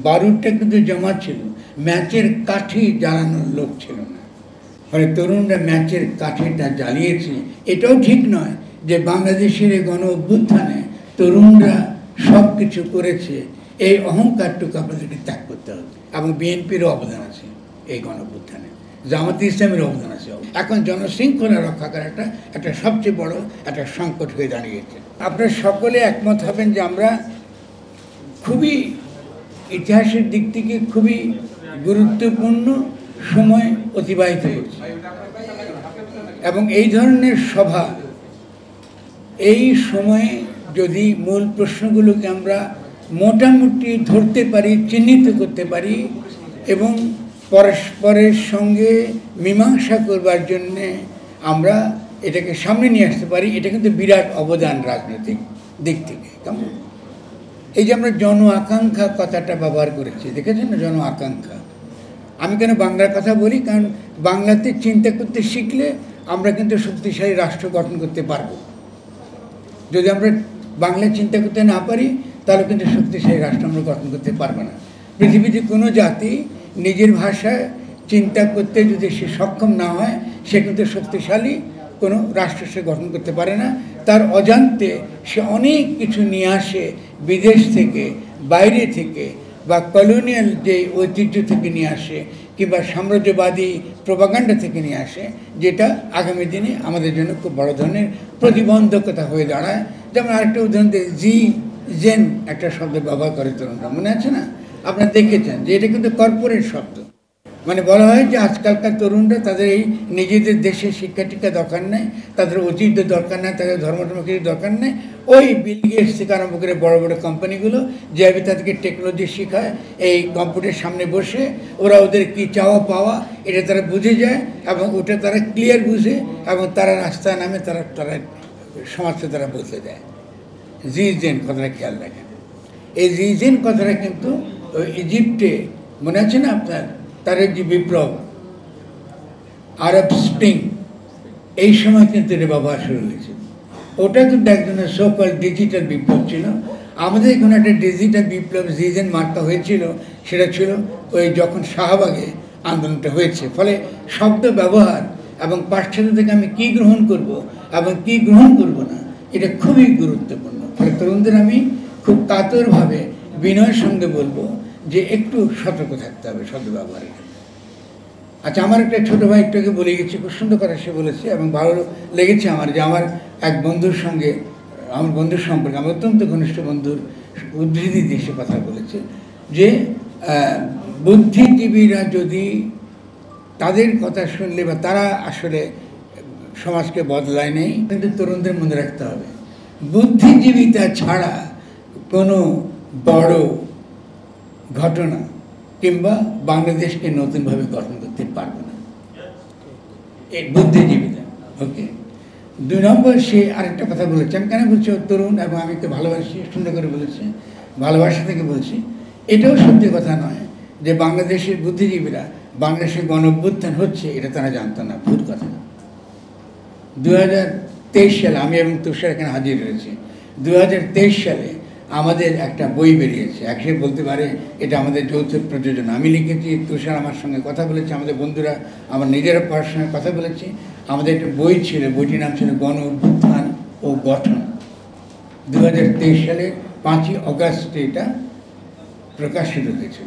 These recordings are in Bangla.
বারুদটা কিন্তু জমা ছিল, ম্যাচের কাঠি জ্বালানোর লোক ছিল না। ফলে তরুণরা ম্যাচের কাঠিটা জ্বালিয়েছে। এটাও ঠিক নয় যে বাংলাদেশের এই গণ অভ্যুত্থানে তরুণরা সব কিছু করেছে, এই অহংকারটুকু আপনাদেরকে ত্যাগ করতে হবে। এবং বিএনপিরও অবদান আছে এই গণ অভ্যুত্থানে, জামাতে ইসলামের অবদান আছে। এখন জনশৃঙ্খলা রক্ষা করা একটা সবচেয়ে বড় একটা সংকট হয়ে দাঁড়িয়েছে। আপনারা সকলে একমত হবেন যে আমরা খুবই ইতিহাসের দিক থেকে খুবই গুরুত্বপূর্ণ সময় অতিবাহিত করছি, এবং এই ধরনের সভা, এই সময়ে যদি মূল প্রশ্নগুলোকে আমরা মোটামুটি ধরতে পারি, চিহ্নিত করতে পারি এবং পরস্পরের সঙ্গে মীমাংসা করবার জন্যে আমরা এটাকে সামনে নিয়ে আসতে পারি, এটা কিন্তু বিরাট অবদান রাজনৈতিক দিক থেকে। কেমন এই যে আমরা জন আকাঙ্ক্ষা কথাটা ব্যবহার করেছি, দেখেছেন না? জন আকাঙ্ক্ষা। আমি কেন বাংলার কথা বলি? কারণ বাংলাতে চিন্তা করতে শিখলে আমরা কিন্তু শক্তিশালী রাষ্ট্র গঠন করতে পারবো। যদি আমরা বাংলায় চিন্তা করতে না পারি তাহলে কিন্তু শক্তিশালী রাষ্ট্র আমরা গঠন করতে পারবো না। পৃথিবীতে কোনো জাতি নিজের ভাষায় চিন্তা করতে যদি সে সক্ষম না হয়, সে কিন্তু শক্তিশালী কোনো রাষ্ট্র সে গঠন করতে পারে না। তার অজান্তে সে অনেক কিছু নিয়ে আসে বিদেশ থেকে, বাইরে থেকে, বা কলোনিয়াল যে ঐতিহ্য থেকে নিয়ে আসে, কিংবা সাম্রাজ্যবাদী প্রোপাগান্ডা থেকে নিয়ে আসে, যেটা আগামী দিনে আমাদের জন্য খুব বড় ধরনের প্রতিবন্ধকতা হয়ে দাঁড়ায়। যেমন আরেকটা উদাহরণ দিই, জেন একটা শব্দ ব্যবহার করে তরুণরা, মনে আছে না? আপনারা দেখেছেন যে এটা কিন্তু কর্পোরেট শব্দ। মানে বলা হয় যে আজকালকার তরুণরা তাদের এই নিজেদের দেশে শিক্ষা টিক্ষা দরকার নেই, তাদের ঐতিহ্য দরকার নেই, তাদের ধর্মটর্ম কিছু দরকার নেই। ওই বিল গেটস থেকে আরম্ভ করে বড় বড় কোম্পানিগুলো যেভাবে তাদেরকে টেকনোলজি শেখায়, এই কম্পিউটারের সামনে বসে ওরা ওদের কী চাওয়া পাওয়া এটা তারা বুঝে যায়, এবং ওটা তারা ক্লিয়ার বুঝে, এবং তারা রাস্তায় নামে তারা সমাজকে তারা বদলে দেয়। জেন কথাটা খেয়াল রাখেন। এই জেন কথাটা কিন্তু ওই ইজিপ্টে, মনে আছে না আপনার, তার যে বিপ্লব, আরব স্প্রিং, এই সময় কিন্তু এটা ব্যবহার শুরু হয়েছে। ওটা কিন্তু একজনের সোকল ডিজিটাল বিপ্লব ছিল। আমাদের এখানে একটা ডিজিটাল বিপ্লব জিজেন মার্কা হয়েছিল, সেটা ছিল ওই যখন শাহবাগে আন্দোলনটা হয়েছে। ফলে শব্দ ব্যবহার এবং পাশ্চাত্য থেকে আমি কী গ্রহণ করব এবং কী গ্রহণ করব না, এটা খুবই গুরুত্বপূর্ণ। ফলে তরুণদের আমি খুব কাতরভাবে বিনয়ের সঙ্গে বলবো যে একটু সতর্ক থাকতে হবে শব্দ ব্যবহারের ক্ষেত্রে। আচ্ছা, আমার একটা ছোটো ভাই একটু বলে গেছে, খুব সুন্দর কথা সে বলেছে এবং ভালো লেগেছে আমার, যে আমার এক বন্ধুর সঙ্গে, আমার বন্ধুর সম্পর্কে, আমার অত্যন্ত ঘনিষ্ঠ বন্ধুর উদ্ধৃতি দিয়ে সে কথা বলেছে যে বুদ্ধিজীবীরা যদি তাদের কথা শুনলে বা তারা আসলে সমাজকে বদলায় নেই, কিন্তু তরুণদের মনে রাখতে হবে বুদ্ধিজীবিতা ছাড়া কোনো বড় ঘটনা কিংবা বাংলাদেশকে নতুনভাবে গঠন করতে পারবে না এই বুদ্ধিজীবীরা। ওকে, 2 নম্বর সে আরেকটা কথা বলেছে, আমি কেন বলছি, তরুণ এবং আমি তো ভালোবাসি, সুন্দর করে বলেছে, ভালোবাসা থেকে বলছি। এটাও সত্যি কথা নয় যে বাংলাদেশের বুদ্ধিজীবীরা বাংলাদেশের গণ অভ্যুত্থান হচ্ছে এটা তারা জানতো না, ভুল কথা। 2023 সালে আমি এবং তুষার এখানে হাজির রয়েছে। 2023 সালে আমাদের একটা বই বেরিয়েছে, একসাথে বলতে পারে এটা আমাদের যৌথ প্রযোজনা। আমি লিখেছি, তুষার আমার সঙ্গে কথা বলেছে, আমাদের বন্ধুরা, আমার নিজেরা পড়ার সঙ্গে কথা বলেছি। আমাদের একটা বই ছিল, বইটির নাম ছিল গণ অভ্যুত্থান ও গঠন। 2023 সালে 5ই অগাস্টে এটা প্রকাশিত হয়েছে।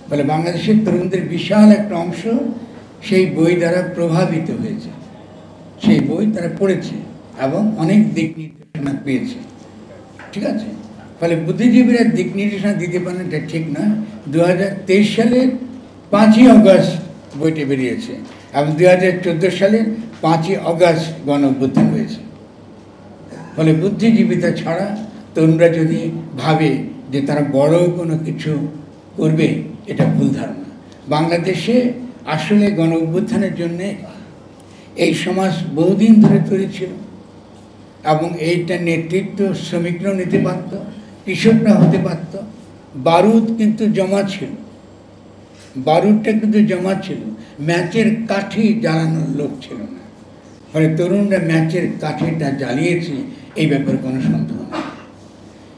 ফলে বাংলাদেশের তরুণদের বিশাল একটা অংশ সেই বই দ্বারা প্রভাবিত হয়েছে, সেই বই তারা পড়েছে এবং অনেক দিক নির্দেশনা পেয়েছে। ঠিক আছে, ফলে বুদ্ধিজীবীরা দিক নির্দেশনা দিতে পারেন এটা ঠিক নয়। 2023 সালের 5ই অগাস্ট বইটি বেরিয়েছে এবং 2014 সালে 5ই অগাস্ট গণ অভ্যুত্থান হয়েছে। ফলে বুদ্ধিজীবিতা ছাড়া তরুণরা যদি ভাবে যে তারা বড় কোনো কিছু করবে, এটা ভুল ধারণা। বাংলাদেশে আসলে গণ অভ্যুত্থানের জন্যে এই সমাজ বহুদিন ধরে তৈরি ছিল এবং এইটা নেতৃত্ব শ্রমিকরাও নিতে পারত, কৃষকরা হতে পারত। বারুদ কিন্তু জমা ছিল, বারুদটা কিন্তু জমা ছিল, ম্যাচের কাঠি জ্বালানোর লোক ছিল না। ফলে তরুণরা ম্যাচের কাঠিটা জ্বালিয়েছে, এই ব্যাপারে কোনো সন্দেহ নেই।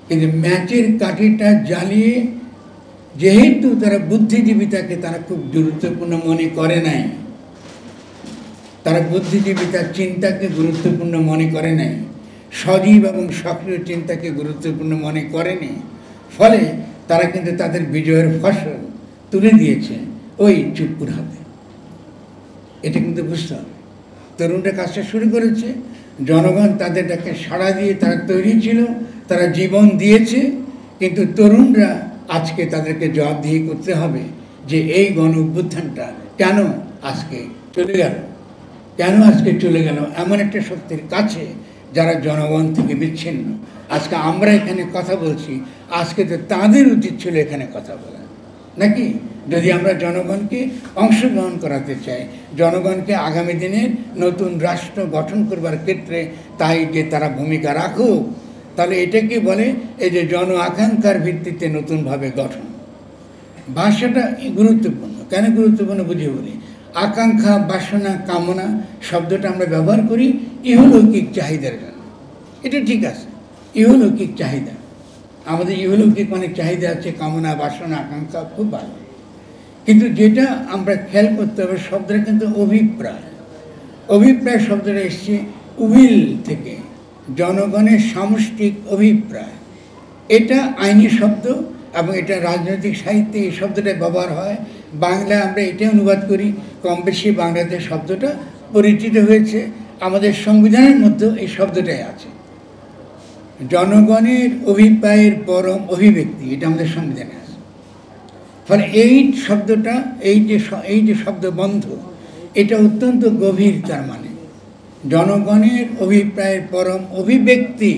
কিন্তু ম্যাচের কাঠিটা জ্বালিয়ে যেহেতু তারা বুদ্ধিজীবিতাকে তারা খুব গুরুত্বপূর্ণ মনে করে নাই, তারা বুদ্ধিজীবিতার চিন্তাকে গুরুত্বপূর্ণ মনে করে নাই, সজীব এবং সক্রিয় চিন্তাকে গুরুত্বপূর্ণ মনে করেনি, ফলে তারা কিন্তু তাদের বিজয়ের ফসল তুলে দিয়েছে ওই চুপ্পুর হাতে। এটা কিন্তু বুঝতে হবে। তরুণরা কাজটা শুরু করেছে, জনগণ তাদের ডাকে সাড়া দিয়ে তারা তৈরি ছিল, তারা জীবন দিয়েছে, কিন্তু তরুণরা আজকে তাদেরকে জবাবদিহি করতে হবে যে এই গণ অভ্যুত্থানটা কেন আজকে চলে গেল, কেন আজকে চলে গেল এমন একটা শক্তির কাছে যারা জনগণ থেকে বিচ্ছিন্ন। আজকে আমরা এখানে কথা বলছি, আজকে তো তাদের উচিত ছিল এখানে কথা বলা, নাকি? যদি আমরা জনগণকে অংশগ্রহণ করাতে চাই, জনগণকে আগামী দিনের নতুন রাষ্ট্র গঠন করবার ক্ষেত্রে তাই যে তারা ভূমিকা রাখুক, তাহলে এটাকে বলে এই যে জন আকাঙ্ক্ষার ভিত্তিতে নতুনভাবে গঠন। ভাষাটা গুরুত্বপূর্ণ। কেন গুরুত্বপূর্ণ বুঝিয়ে বলি। আকাঙ্ক্ষা, বাসনা, কামনা শব্দটা আমরা ব্যবহার করি ইহলৌকিক চাহিদার জন্য। এটা ঠিক আছে, ইহলৌকিক চাহিদা, আমাদের ইহলৌকিক অনেক চাহিদা আছে, কামনা, বাসনা, আকাঙ্ক্ষা খুব ভালো। কিন্তু যেটা আমরা খেয়াল করতে হবে, শব্দটা কিন্তু অভিপ্রায়। অভিপ্রায় শব্দটা এসছে উইল থেকে, জনগণের সামষ্টিক অভিপ্রায়। এটা আইনি শব্দ এবং এটা রাজনৈতিক সাহিত্যে এই শব্দটা ব্যবহার হয়। বাংলায় আমরা এটাই অনুবাদ করি, কম বেশি বাংলাতে শব্দটা পরিচিত হয়েছে, আমাদের সংবিধানের মধ্যেও এই শব্দটাই আছে। জনগণের অভিপ্রায়ের পরম অভিব্যক্তি, এটা আমাদের সংবিধানে আছে। ফলে এই শব্দটা, এই যে শব্দবন্ধ, এটা অত্যন্ত গভীর। তার মানে জনগণের অভিপ্রায়ের পরম অভিব্যক্তি,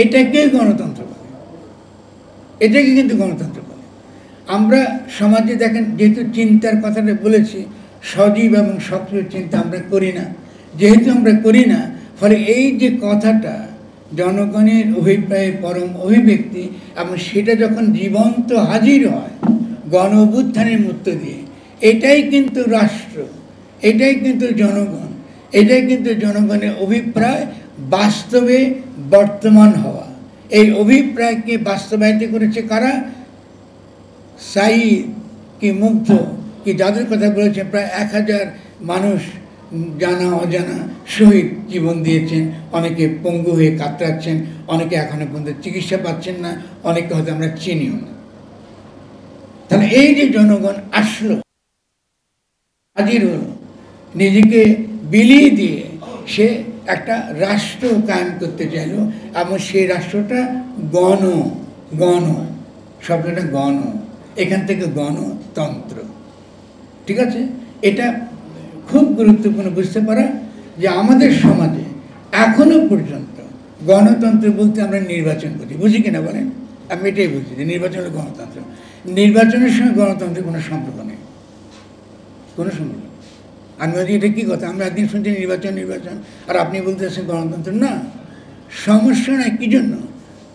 এটাকে গণতন্ত্র বলে, এটাকে কিন্তু গণতন্ত্র বলে। আমরা সমাজে দেখেন, যেহেতু চিন্তার কথাটা বলেছি, সজীব এবং সক্রিয় চিন্তা আমরা করি না। যেহেতু আমরা করি না, ফলে এই যে কথাটা জনগণের অভিপ্রায়ের পরম অভিব্যক্তি, এবং সেটা যখন জীবন্ত হাজির হয় গণ অভ্যুত্থানের মধ্য দিয়ে, এটাই কিন্তু রাষ্ট্র, এটাই কিন্তু জনগণ, এটাই কিন্তু জনগণের অভিপ্রায় বাস্তবে বর্তমান হওয়া। এই অভিপ্রায়কে বাস্তবায়িত করেছে কারা? সাঈদ কি মুগ্ধ কি যাদের কথা বলেছেন, প্রায় 1000 মানুষ জানা অজানা শহীদ জীবন দিয়েছেন, অনেকে পঙ্গু হয়ে কাতরাচ্ছেন, অনেকে এখনো পর্যন্ত চিকিৎসা পাচ্ছেন না, অনেকে হয়তো আমরা চিনিও না। তাহলে এই যে জনগণ আসলো, হাজির হলো, নিজেকে বিলিয়ে দিয়ে সে একটা রাষ্ট্র কায়েম করতে চাইল, এবং সেই রাষ্ট্রটা গণ শব্দটা গণ, এখান থেকে গণতন্ত্র। ঠিক আছে, এটা খুব গুরুত্বপূর্ণ বুঝতে পারা যে আমাদের সমাজে এখনো পর্যন্ত গণতন্ত্র বলতে আমরা নির্বাচন করি, বুঝি কিনা বলেন? আমি এটাই বুঝি যে নির্বাচন হলো গণতন্ত্র। নির্বাচনের সঙ্গে গণতন্ত্রের কোনো সম্পর্ক নেই, কোনো সম্পর্ক। আমি বলছি এটা কী কথা, আমরা একদিন শুনছি নির্বাচন, আর আপনি বলতেছেন গণতন্ত্র। না, সমস্যা নাই। কী জন্য?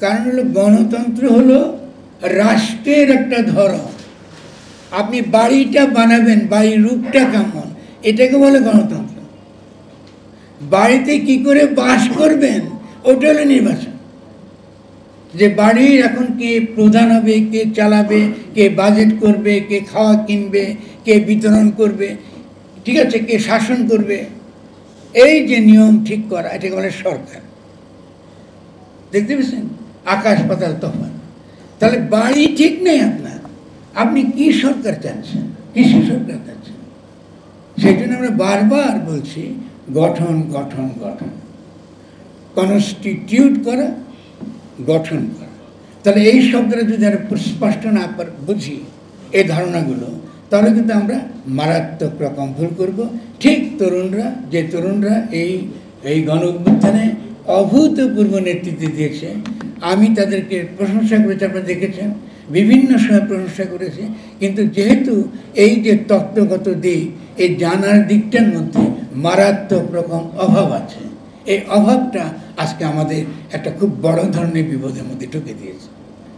কারণ হলো গণতন্ত্র হলো রাষ্ট্রের একটা ধরন। আপনি বাড়িটা বানাবেন, বাড়ির রূপটা কেমন, এটাকে বলে গণতন্ত্র। বাড়িতে কি করে বাস করবেন, ওটা হলো নির্বাচন। যে বাড়ির এখন কে প্রধান হবে, কে চালাবে, কে বাজেট করবে, কে খাওয়া কিনবে, কে বিতরণ করবে, ঠিক আছে, কে শাসন করবে, এই যে নিয়ম ঠিক করা, এটাকে বলে সরকার। দেখতে পেয়েছেন আকাশ পাতাল তফাৎ। তাহলে বাড়ি ঠিক নেই আপনার, আপনি কি সরকার চাচ্ছেন, কিসের সরকার চাচ্ছেন? সেই জন্য আমরা বারবার বলছি গঠন গঠন গঠন, কনস্টিটিউট করা, গঠন করা। তাহলে এই শব্দটা যদি আমরা স্পষ্ট না বুঝি এই ধারণাগুলো, তাহলে কিন্তু আমরা মারাত্মক রকম ভুল করব। ঠিক তরুণরা এই গণ অভ্যুত্থানে অভূতপূর্ব নেতৃত্ব দিয়েছে। আমি তাদেরকে প্রশংসা করেছি, আপনারা দেখেছেন, বিভিন্ন সময় প্রশংসা করেছি। কিন্তু যেহেতু এই যে তত্ত্বগত দিক, এই জানার দিকটার মধ্যে মারাত্মক রকম অভাব আছে, এই অভাবটা আজকে আমাদের একটা খুব বড় ধরনের বিপদের মধ্যে ঢুকে দিয়েছে।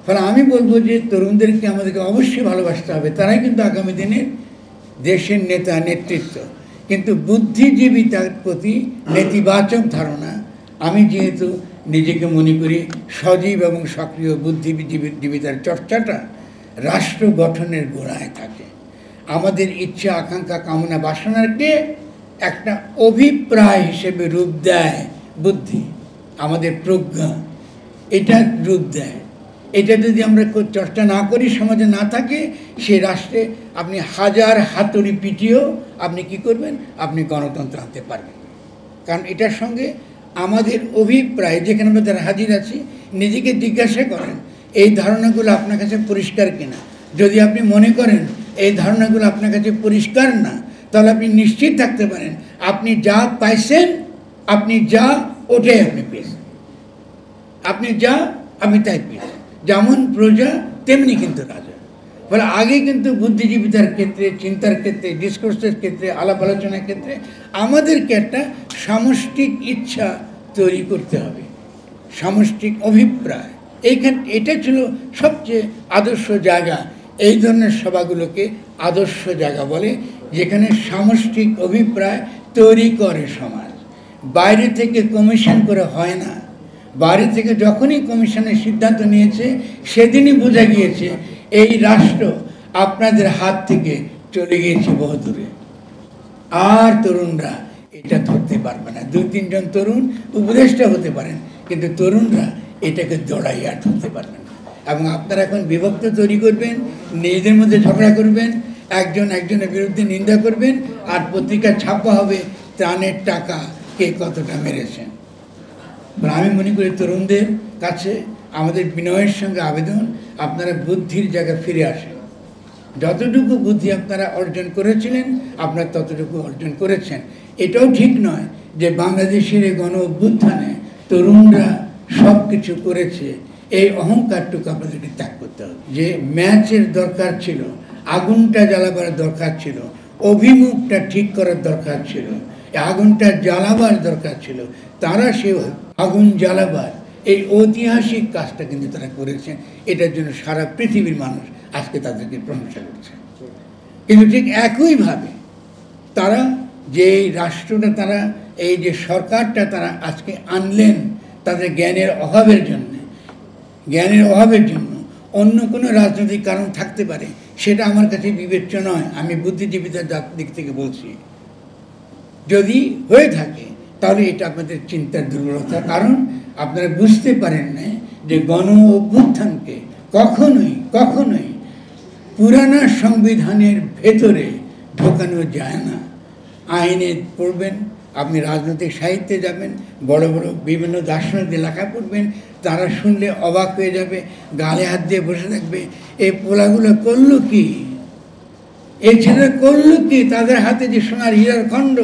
ফলে আমি বলবো যে তরুণদেরকে আমাদেরকে অবশ্যই ভালোবাসতে হবে, তারাই কিন্তু আগামী দিনের দেশের নেতা নেতৃত্ব। কিন্তু বুদ্ধিজীবিতার প্রতি নেতিবাচক ধারণা, আমি যেহেতু নিজেকে মনে করি সজীব এবং সক্রিয় বুদ্ধিজীবিতার চর্চাটা রাষ্ট্র গঠনের গোড়ায় থাকে। আমাদের ইচ্ছা আকাঙ্ক্ষা কামনা বাসনাকে একটা অভিপ্রায় হিসেবে রূপ দেয় বুদ্ধি, আমাদের প্রজ্ঞা এটা রূপ দেয়। এটা যদি আমরা চর্চা না করি, সমাজে না থাকে, সেই রাষ্ট্রে আপনি হাজার হাতুড়ি পিটিয়েও আপনি কি করবেন, আপনি গণতন্ত্র আনতে পারবেন। কারণ এটার সঙ্গে আমাদের অভিপ্রায়, যেখানে আমরা যারা হাজির আছি, নিজেকে জিজ্ঞাসা করেন এই ধারণাগুলো আপনার কাছে পরিষ্কার কিনা। যদি আপনি মনে করেন এই ধারণাগুলো আপনার কাছে পরিষ্কার না, তাহলে আপনি নিশ্চিত থাকতে পারেন আপনি যা পাইছেন, আপনি যা ওটাই আপনি পেয়েছেন। আপনি যা আপনি তাই পেয়েছেন। যেমন প্রজা তেমনি কিন্তু রাজা। ফলে আগে কিন্তু বুদ্ধিজীবিতার ক্ষেত্রে, চিন্তার ক্ষেত্রে, ডিসকোর্সের ক্ষেত্রে, আলাপ আলোচনার ক্ষেত্রে আমাদেরকে একটা সামষ্টিক ইচ্ছা তৈরি করতে হবে, সামষ্টিক অভিপ্রায়। এটা ছিল সবচেয়ে আদর্শ জায়গা। এই ধরনের সভাগুলোকে আদর্শ জায়গা বলে, যেখানে সামষ্টিক অভিপ্রায় তৈরি করে সমাজ। বাইরে থেকে কমিশন করে হয় না। বাইরে থেকে যখনই কমিশনের সিদ্ধান্ত নিয়েছে, সেদিনই বোঝা গিয়েছে এই রাষ্ট্র আপনাদের হাত থেকে চলে গিয়েছে বহুদূরে। আর তরুণরা এটা ধরতে পারবে না। 2-3 জন তরুণ উপদেষ্টা হতে পারেন, কিন্তু তরুণরা এটাকে দৌড়াইয়া ধরতে পারবেন না। এবং আপনারা এখন বিভক্ত তৈরি করবেন, নিজেদের মধ্যে ঝগড়া করবেন, একজন একজনের বিরুদ্ধে নিন্দা করবেন, আর পত্রিকা ছাপা হবে ত্রাণের টাকা কে কতটা মেরেছেন। আমি মনে করি তরুণদের কাছে আমাদের বিনয়ের সঙ্গে আবেদন, আপনারা বুদ্ধির জায়গায় ফিরে আসেন। যতটুকু বুদ্ধি আপনারা অর্জন করেছিলেন, আপনারা ততটুকু অর্জন করেছেন। এটাও ঠিক নয় যে বাংলাদেশের এই গণ অভ্যুত্থানে তরুণরা সব কিছু করেছে, এই অহংকারটুকু আপনাদেরকে ত্যাগ করতে হবে। যে ম্যাচের দরকার ছিল, আগুনটা জ্বালাবার দরকার ছিল, অভিমুখটা ঠিক করার দরকার ছিল, আগুনটা জ্বালাবার দরকার ছিল, তারা সে আগুন জ্বালাবার এই ঐতিহাসিক কাজটা কিন্তু তারা করেছেন। এটার জন্য সারা পৃথিবীর মানুষ আজকে তাদেরকে প্রশংসা করছে। কিন্তু ঠিক একইভাবে তারা যে রাষ্ট্রটা, তারা এই যে সরকারটা তারা আজকে আনলেন, তাদের জ্ঞানের অভাবের জন্য অন্য কোনো রাজনৈতিক কারণ থাকতে পারে, সেটা আমার কাছে বিবেচ্য নয়। আমি বুদ্ধিজীবীদের দিক থেকে বলছি, যদি হয়ে থাকে তাহলে এটা আপনাদের চিন্তার দুর্বলতা। কারণ আপনারা বুঝতে পারেন না যে গণ অভ্যুত্থানকে কখনোই পুরানা সংবিধানের ভেতরে ঢোকানো যায় না। আইনে পড়বেন, আপনি রাজনৈতিক সাহিত্যে যাবেন, বড় বড় বিভিন্ন দার্শনিকদের লেখা পড়বেন, তারা শুনলে অবাক হয়ে যাবে, গালে হাত দিয়ে বসে থাকবে, এই পোলাগুলো করলো কি, এই ছেলেরা করলো কি, তাদের হাতে যে সোনার হীরার খণ্ড,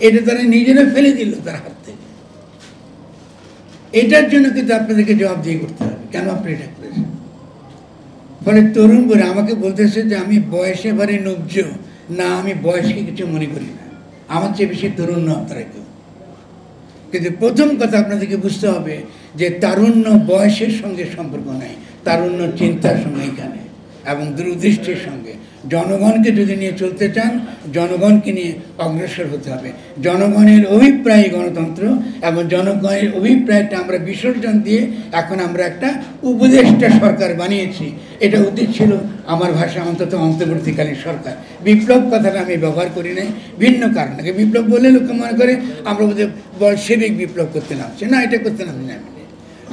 এটা তারা নিজেরা ফেলে দিল তার হাত থেকে। এটার জন্য কিন্তু আপনাদেরকে জবাবদিহি করতে হবে, কেন আপনি এটা করেছেন। ফলে তরুণ বলে আমাকে বলতেছে যে আমি বয়সে বারে নব্জ না, আমি বয়সকে কিছু মনে করি না, আমার চেয়ে বেশি তরুণ না আপনারা কেউ। কিন্তু প্রথম কথা আপনাদেরকে বুঝতে হবে যে তারুণ্য বয়সের সঙ্গে সম্পর্ক নাই, তারুণ্য চিন্তার সঙ্গে এখানে, এবং দূরদৃষ্টির সঙ্গে। জনগণকে যদি নিয়ে চলতে চান, জনগণকে নিয়ে অগ্রসর হতে হবে। জনগণের অভিপ্রায় গণতন্ত্র, এবং জনগণের অভিপ্রায়টা আমরা বিসর্জন দিয়ে এখন আমরা একটা উপদেষ্টা সরকার বানিয়েছি। এটা উচিত ছিল আমার ভাষা অন্তত অন্তর্বর্তীকালীন সরকার। বিপ্লব কথাটা আমি ব্যবহার করি নাই ভিন্ন কারণে। বিপ্লব বলে লোকে মনে করে আমরা বোধহয় বলশেবিক বিপ্লব করতে নামছি, না, এটা করতে নামি না।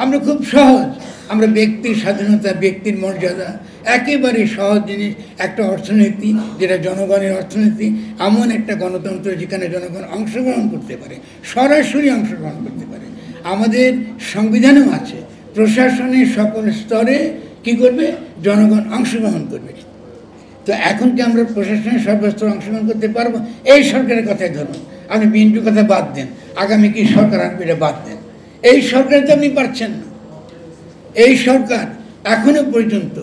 আমরা খুব সহজ, আমরা ব্যক্তির স্বাধীনতা, ব্যক্তির মর্যাদা, একেবারে সহজ জিনিস। একটা অর্থনীতি যেটা জনগণের অর্থনীতি, এমন একটা গণতন্ত্র যেখানে জনগণ অংশগ্রহণ করতে পারে, সরাসরি অংশগ্রহণ করতে পারে। আমাদের সংবিধানেও আছে, প্রশাসনের সকল স্তরে কি করবে, জনগণ অংশগ্রহণ করবে। তো এখন কি আমরা প্রশাসনের সর্বস্তরে অংশগ্রহণ করতে পারবো? এই সরকারের কথাই ধরুন, আপনি বিএনপির কথা বাদ দেন, আগামী কি সরকার আসবে এটা বাদ দেন, এই সরকার তো আপনি পারছেন না। এই সরকার এখনো পর্যন্ত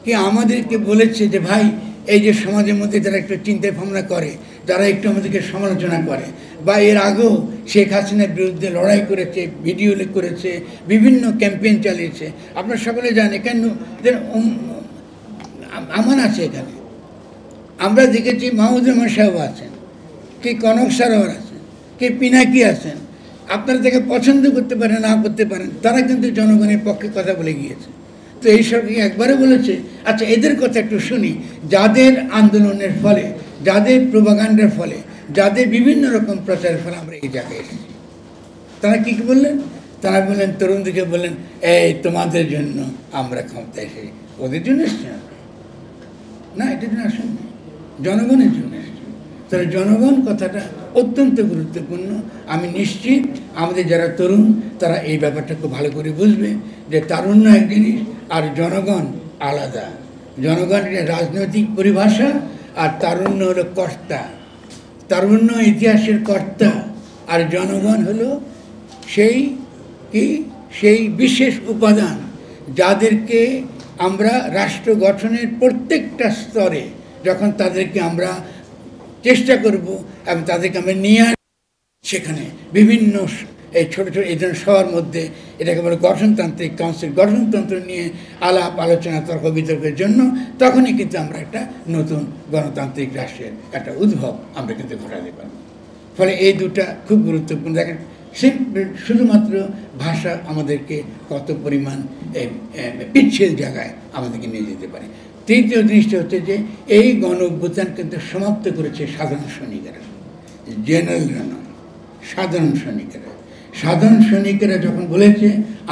কি আমাদেরকে বলেছে যে ভাই, এই যে সমাজের মধ্যে যারা একটু চিন্তা ভাবনা করে, যারা একটু আমাদেরকে সমালোচনা করে, বা এর আগেও শেখ হাসিনার বিরুদ্ধে লড়াই করেছে, ভিডিও করেছে, বিভিন্ন ক্যাম্পেইন চালিয়েছে, আপনারা সকলে জানেন। কেন আমান আছে এখানে, আমরা দেখেছি মাহমুদুর সাহেব আছেন, কি কনক সারোয়ার আছেন, কি পিনাকি আছেন। আপনারা তাকে পছন্দ করতে পারেন, না করতে পারেন, তারা কিন্তু জনগণের পক্ষে কথা বলে গিয়েছে। তো এইসব একবারে বলেছে। আচ্ছা, এদের কথা একটু শুনি, যাদের আন্দোলনের ফলে, যাদের প্রোপাগান্ডার ফলে, যাদের বিভিন্ন রকম প্রচারের ফলে আমরা এই জায়গায় এসেছি। তারা কী কী বললেন? তারা বললেন, তরুণদেরকে বললেন, এই তোমাদের জন্য আমরা ক্ষমতায় এসেছি। ওদের জন্য এসছেন না, এটার জন্য আসেন না, জনগণের জন্য এসছেন। তাহলে জনগণ কথাটা অত্যন্ত গুরুত্বপূর্ণ। আমি নিশ্চিত আমাদের যারা তরুণ তারা এই ব্যাপারটা খুব ভালো করে বুঝবে যে তারুণ্য এক জিনিস আর জনগণ আলাদা। জনগণ একটা রাজনৈতিক পরিভাষা, আর তারুণ্য হলো কর্তা। তারুণ্য ইতিহাসের কর্তা, আর জনগণ হলো সেই বিশেষ উপাদান যাদেরকে আমরা রাষ্ট্র গঠনের প্রত্যেকটা স্তরে যখন তাদেরকে আমরা চেষ্টা করব এবং তাদেরকে আমরা নিয়ে সেখানে বিভিন্ন এই ছোটো ছোটো এই ধরনের সবার মধ্যে এটাকে বলে গঠনতান্ত্রিক কাউন্সিল, গঠনতন্ত্র নিয়ে আলাপ আলোচনা তর্ক বিতর্কের জন্য, তখনই কিন্তু আমরা একটা নতুন গণতান্ত্রিক রাষ্ট্রের একটা উদ্ভব আমরা কিন্তু ঘটাতে পারব। ফলে এই দুটা খুব গুরুত্বপূর্ণ। দেখেন, শুধুমাত্র ভাষা আমাদেরকে কত পরিমাণ পিচ্ছিল জায়গায় আমাদেরকে নিয়ে যেতে পারে। তৃতীয় জিনিসটা হচ্ছে যে এই গণ অভ্যুত্থান কিন্তু সমাপ্ত করেছে সাধারণ সৈনিকেরা, জেনারেলরা নয়, সাধারণ সৈনিকেরা। সাধারণ সৈনিকেরা যখন বলেছে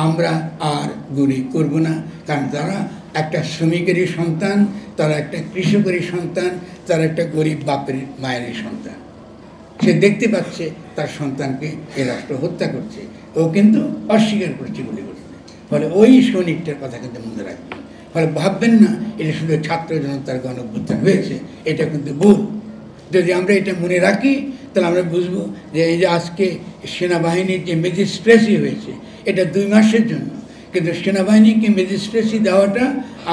আমরা আর গুলি করব না, কারণ তারা একটা শ্রমিকেরই সন্তান, তারা একটা কৃষকেরই সন্তান, তারা একটা গরিব বাপের মায়েরই সন্তান। সে দেখতে পাচ্ছে তার সন্তানকে এ রাষ্ট্র হত্যা করছে, ও কিন্তু অস্বীকার করছে গুলি করছে। ফলে ওই সৈনিকটার কথা কিন্তু মনে রাখবেন। ফলে ভাববেন না এটা শুধু ছাত্র জনতার গণ অভ্যুত্থান হয়েছে, এটা কিন্তু ভুল। যদি আমরা এটা মনে রাখি তাহলে আমরা বুঝবো যে এই যে আজকে সেনাবাহিনীর যে ম্যাজিস্ট্রেসি হয়েছে এটা 2 মাসের জন্য, কিন্তু সেনাবাহিনীকে ম্যাজিস্ট্রেসি দেওয়াটা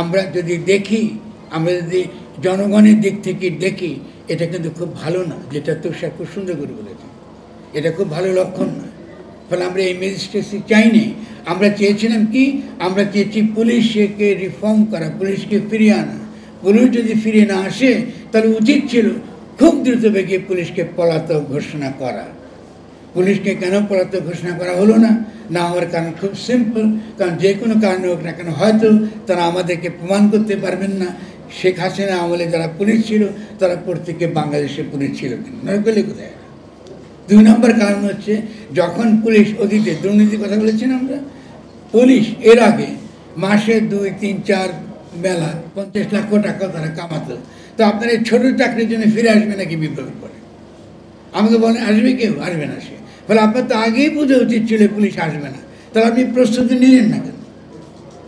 আমরা যদি দেখি, আমরা যদি জনগণের দিক থেকে দেখি, এটা কিন্তু খুব ভালো না। যেটা তুষার খুব সুন্দর করে বলেছে, এটা খুব ভালো লক্ষণ না। ফলে আমরা এই ম্যাজিস্ট্রেসি চাইনি। আমরা চেয়েছিলাম কি, আমরা চেয়েছি পুলিশকে রিফর্ম করা, পুলিশকে ফিরিয়ে আনা। পুলিশ যদি ফিরে না আসে তাহলে উচিত ছিল খুব দ্রুত বেগে পুলিশকে পলাতক ঘোষণা করা। পুলিশকে কেন পলাতক ঘোষণা করা হলো না? না হওয়ার কারণ খুব সিম্পল, কারণ যে কোনো কারণে হোক না কেন হয়তো তারা আমাদেরকে প্রমাণ করতে পারবেন না শেখ হাসিনা আমলে যারা পুলিশ ছিল তারা প্রত্যেকে বাংলাদেশের পুলিশ ছিল কিনা, নয় গেলে কোথায়। 2 নম্বর কারণ হচ্ছে, যখন পুলিশ অতীতে দুর্নীতির কথা বলেছেন আমরা, পুলিশ এর আগে মাসে 2, 3, 4 মেলা 50 লক্ষ টাকা তারা কামাতো। তো আপনার এই ছোটো চাকরির জন্য ফিরে আসবে নাকি বিপ্লবের পরে? আমাকে বলেন আসবে, কেউ আসবে না। সে ফলে আপনার তো আগেই বোঝা উচিত ছিল পুলিশ আসবে না। তাহলে আপনি প্রস্তুতি নিলেন না কেন?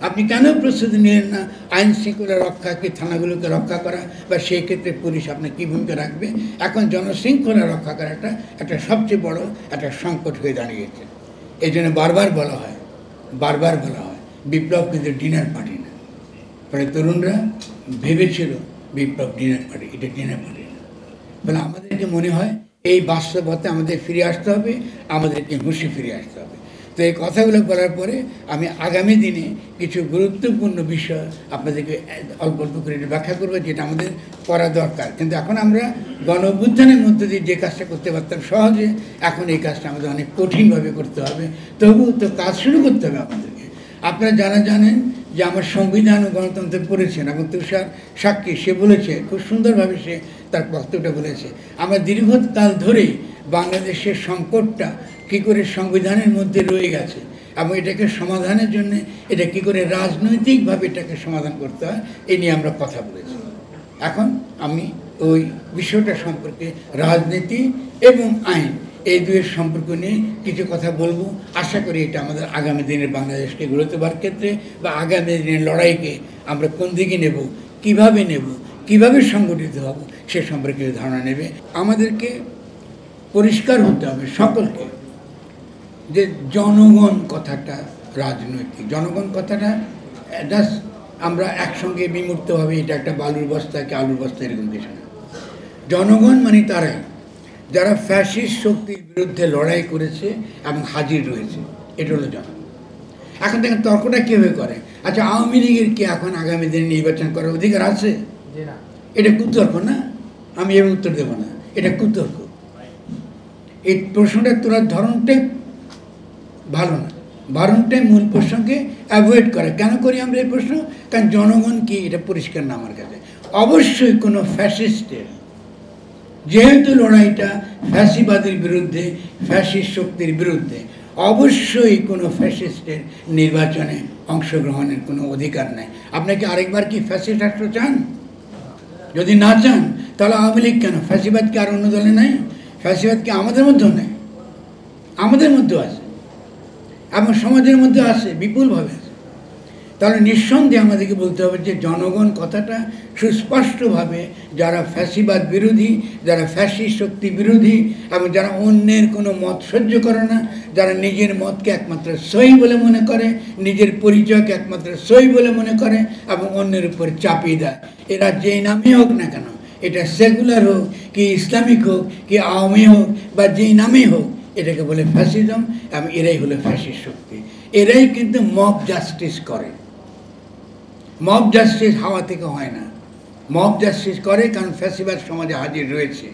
আপনি কেন প্রস্তুতি নিলেন না আইন শৃঙ্খলা রক্ষাকে, থানাগুলোকে রক্ষা করা, বা সেই ক্ষেত্রে পুলিশ আপনার কী ভূমিকা রাখবে? এখন জনশৃঙ্খলা রক্ষা করাটা একটা সবচেয়ে বড় একটা সংকট হয়ে দাঁড়িয়েছে। এই জন্য বারবার বলা হয় বিপ্লব কিন্তু ডিনার পার্টি না। ফলে তরুণরা ভেবেছিল বিপ্লব ডিনার পার্টি, এটা ডিনার পার্টি না। ফলে আমাদেরকে মনে হয় এই বাস্তবতা আমাদের ফিরে আসতে হবে, আমাদেরকে হুঁশে ফিরে আসতে হবে। তো এই কথাগুলো বলার পরে আমি আগামী দিনে কিছু গুরুত্বপূর্ণ বিষয় আপনাদেরকে অল্প অল্প করে ব্যাখ্যা করবো, যেটা আমাদের করা দরকার। কিন্তু এখন আমরা গণ অভ্যুত্থানের মধ্যে দিয়ে যে কাজটা করতে পারতাম সহজে, এখন এই কাজটা আমাদের অনেক কঠিনভাবে করতে হবে। তবুও তো কাজ শুরু করতে হবে আমাদেরকে। আপনারা জানেন যে আমার সংবিধান ও গণতন্ত্র পড়েছেন, এবং তুষার সাক্ষী, সে বলেছে খুব সুন্দরভাবে, সে তার বক্তব্যটা বলেছে, আমরা দীর্ঘকাল ধরেই বাংলাদেশের সংকটটা কী করে সংবিধানের মধ্যে রয়ে গেছে, এবং এটাকে সমাধানের জন্য এটা কী করে রাজনৈতিকভাবে এটাকে সমাধান করতে হয়, এই নিয়ে আমরা কথা বলেছি। এখন আমি ওই বিষয়টা সম্পর্কে, রাজনীতি এবং আইন, এই দুয়ের সম্পর্ক নিয়ে কিছু কথা বলবো। আশা করি এটা আমাদের আগামী দিনের বাংলাদেশকে গড়ে তোলার ক্ষেত্রে, বা আগামী দিনের লড়াইকে আমরা কোন দিকে নেব, কিভাবে সংগঠিত হব, সে সম্পর্কে ধারণা নেবে। আমাদেরকে পরিষ্কার হতে হবে সকলকে যে জনগণ কথাটা রাজনৈতিক। জনগণ কথাটা জাস্ট আমরা একসঙ্গে বিমূর্তভাবে এটা একটা বালুর বস্তা কি আলুর বস্তা এরকম কিছু না। জনগণ মানে তারাই যারা ফ্যাসিস্ট শক্তির বিরুদ্ধে লড়াই করেছে এবং হাজির রয়েছে, এটা হলো জনগণ। এখন দেখেন তর্কটা কীভাবে করে। আচ্ছা, আওয়ামী লীগের কি এখন আগামী দিনে নির্বাচন করার অধিকার আছে? এটা কুতর্ক না, আমি এর উত্তর দেবো না, এটা কুতর্ক। এই প্রশ্নটা তোলার ধরনটা ভালো না। বারণটাই মূল প্রশ্নকে অ্যাভয়েড করে। কেন করি আমরা এই প্রশ্ন? কারণ জনগণ কি এটা পরিষ্কার না আমার কাছে। অবশ্যই কোনো ফ্যাসিস্টের, যেহেতু লড়াইটা ফ্যাসিবাদের বিরুদ্ধে, ফ্যাসিস্ট শক্তির বিরুদ্ধে, অবশ্যই কোনো ফ্যাসিস্টের নির্বাচনে অংশগ্রহণের কোনো অধিকার নেই। আপনাকে আরেকবার কি ফ্যাসিস্ট রাষ্ট্র চান? যদি না চান তাহলে আওয়ামী লীগ কেন? ফ্যাসিবাদ কি আর অন্য দলে নাই? ফ্যাসিবাদ কি আমাদের মধ্যেও নেই? আমাদের মধ্যেও আছে এবং সমাজের মধ্যে আছে, বিপুলভাবে আছে। তাহলে নিঃসন্দেহে আমাদেরকে বলতে হবে যে জনগণ কথাটা সুস্পষ্টভাবে, যারা ফ্যাসিবাদ বিরোধী, যারা ফ্যাসিস্ট শক্তি বিরোধী এবং যারা অন্যের কোনো মত সহ্য করে না, যারা নিজের মতকে একমাত্র সহি বলে মনে করে, নিজের পরিচয়কে একমাত্র সহি বলে মনে করে এবং অন্যের উপর চাপিয়ে দেয়, এরা যেই নামে হোক না কেন, এটা সেকুলার হোক কি ইসলামিক হোক কি আওয়ামী হোক বা যেই নামেই হোক, এটাকে বলে ফ্যাসিজম এবং এরাই হলো ফ্যাসিস্ট শক্তি। এরাই কিন্তু মব জাস্টিস করে। মব জাস্টিস হাওয়া থেকে হয় না, মব জাস্টিস করে কারণ ফ্যাসিবাদ সমাজে হাজির রয়েছে।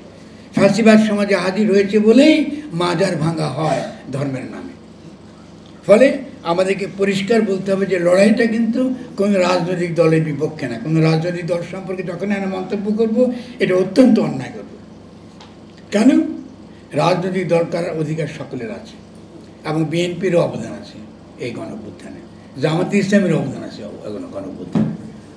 ফ্যাসিবাদ সমাজে হাজির হয়েছে বলেই মাজার ভাঙা হয় ধর্মের নামে। ফলে আমাদেরকে পরিষ্কার বলতে হবে যে লড়াইটা কিন্তু কোনো রাজনৈতিক দলের বিপক্ষে না। কোনো রাজনৈতিক দল সম্পর্কে যখন আমরা মন্তব্য করব, এটা অত্যন্ত অন্যায় করব। কেন? রাজনৈতিক দল করার অধিকার সকলের আছে এবং বিএনপিরও অবদান আছে এই গণঅভ্যুত্থানে, জামাতে ইসলামের অবদান আছে গণঅভ্যুত্থানে,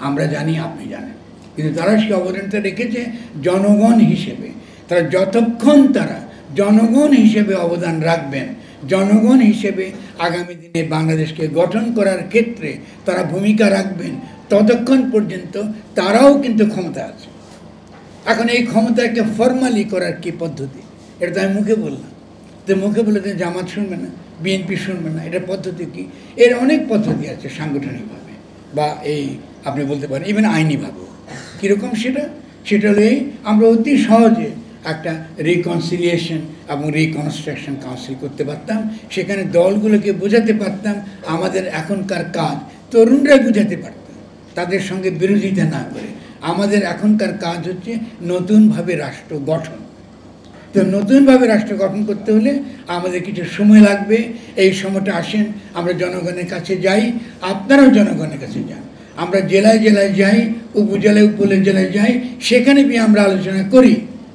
আমরা জানি, আপনি জানেন। কিন্তু তারা সেই অবদানটা রেখেছে জনগণ হিসেবে। তারা যতক্ষণ তারা জনগণ হিসেবে অবদান রাখবেন, জনগণ হিসেবে আগামী দিনে বাংলাদেশকে গঠন করার ক্ষেত্রে তারা ভূমিকা রাখবেন, ততক্ষণ পর্যন্ত তারাও কিন্তু ক্ষমতা আছে। এখন এই ক্ষমতাকে ফর্মালি করার কি পদ্ধতি? এটা তো আমি মুখে বললাম, তো মুখে বলে তো জামাত শুনবে না, বিএনপি শুনবে না, এটা পদ্ধতি কি? এর অনেক পদ্ধতি আছে সাংগঠনিকভাবে বা এই আপনি বলতে পারেন ইভেন আইনিভাবেও। কীরকম সেটা? সেটা হলে আমরা অতি সহজে একটা রিকনসিলিয়েশন এবং রিকনস্ট্রাকশন কাউন্সিল করতে পারতাম। সেখানে দলগুলোকে বোঝাতে পারতাম আমাদের এখনকার কাজ, তরুণরাই বোঝাতে পারতাম তাদের সঙ্গে বিরোধিতা না করে। আমাদের এখনকার কাজ হচ্ছে নতুনভাবে রাষ্ট্র গঠন। তো নতুনভাবে রাষ্ট্র গঠন করতে হলে আমাদের কিছু সময় লাগবে। এই সময়টা আসেন আমরা জনগণের কাছে যাই, আপনারাও জনগণের কাছে যান। আমরা জেলায় জেলায় যাই, উপজেলায় উপজেলায় যাই, সেখানে গিয়ে আমরা আলোচনা করি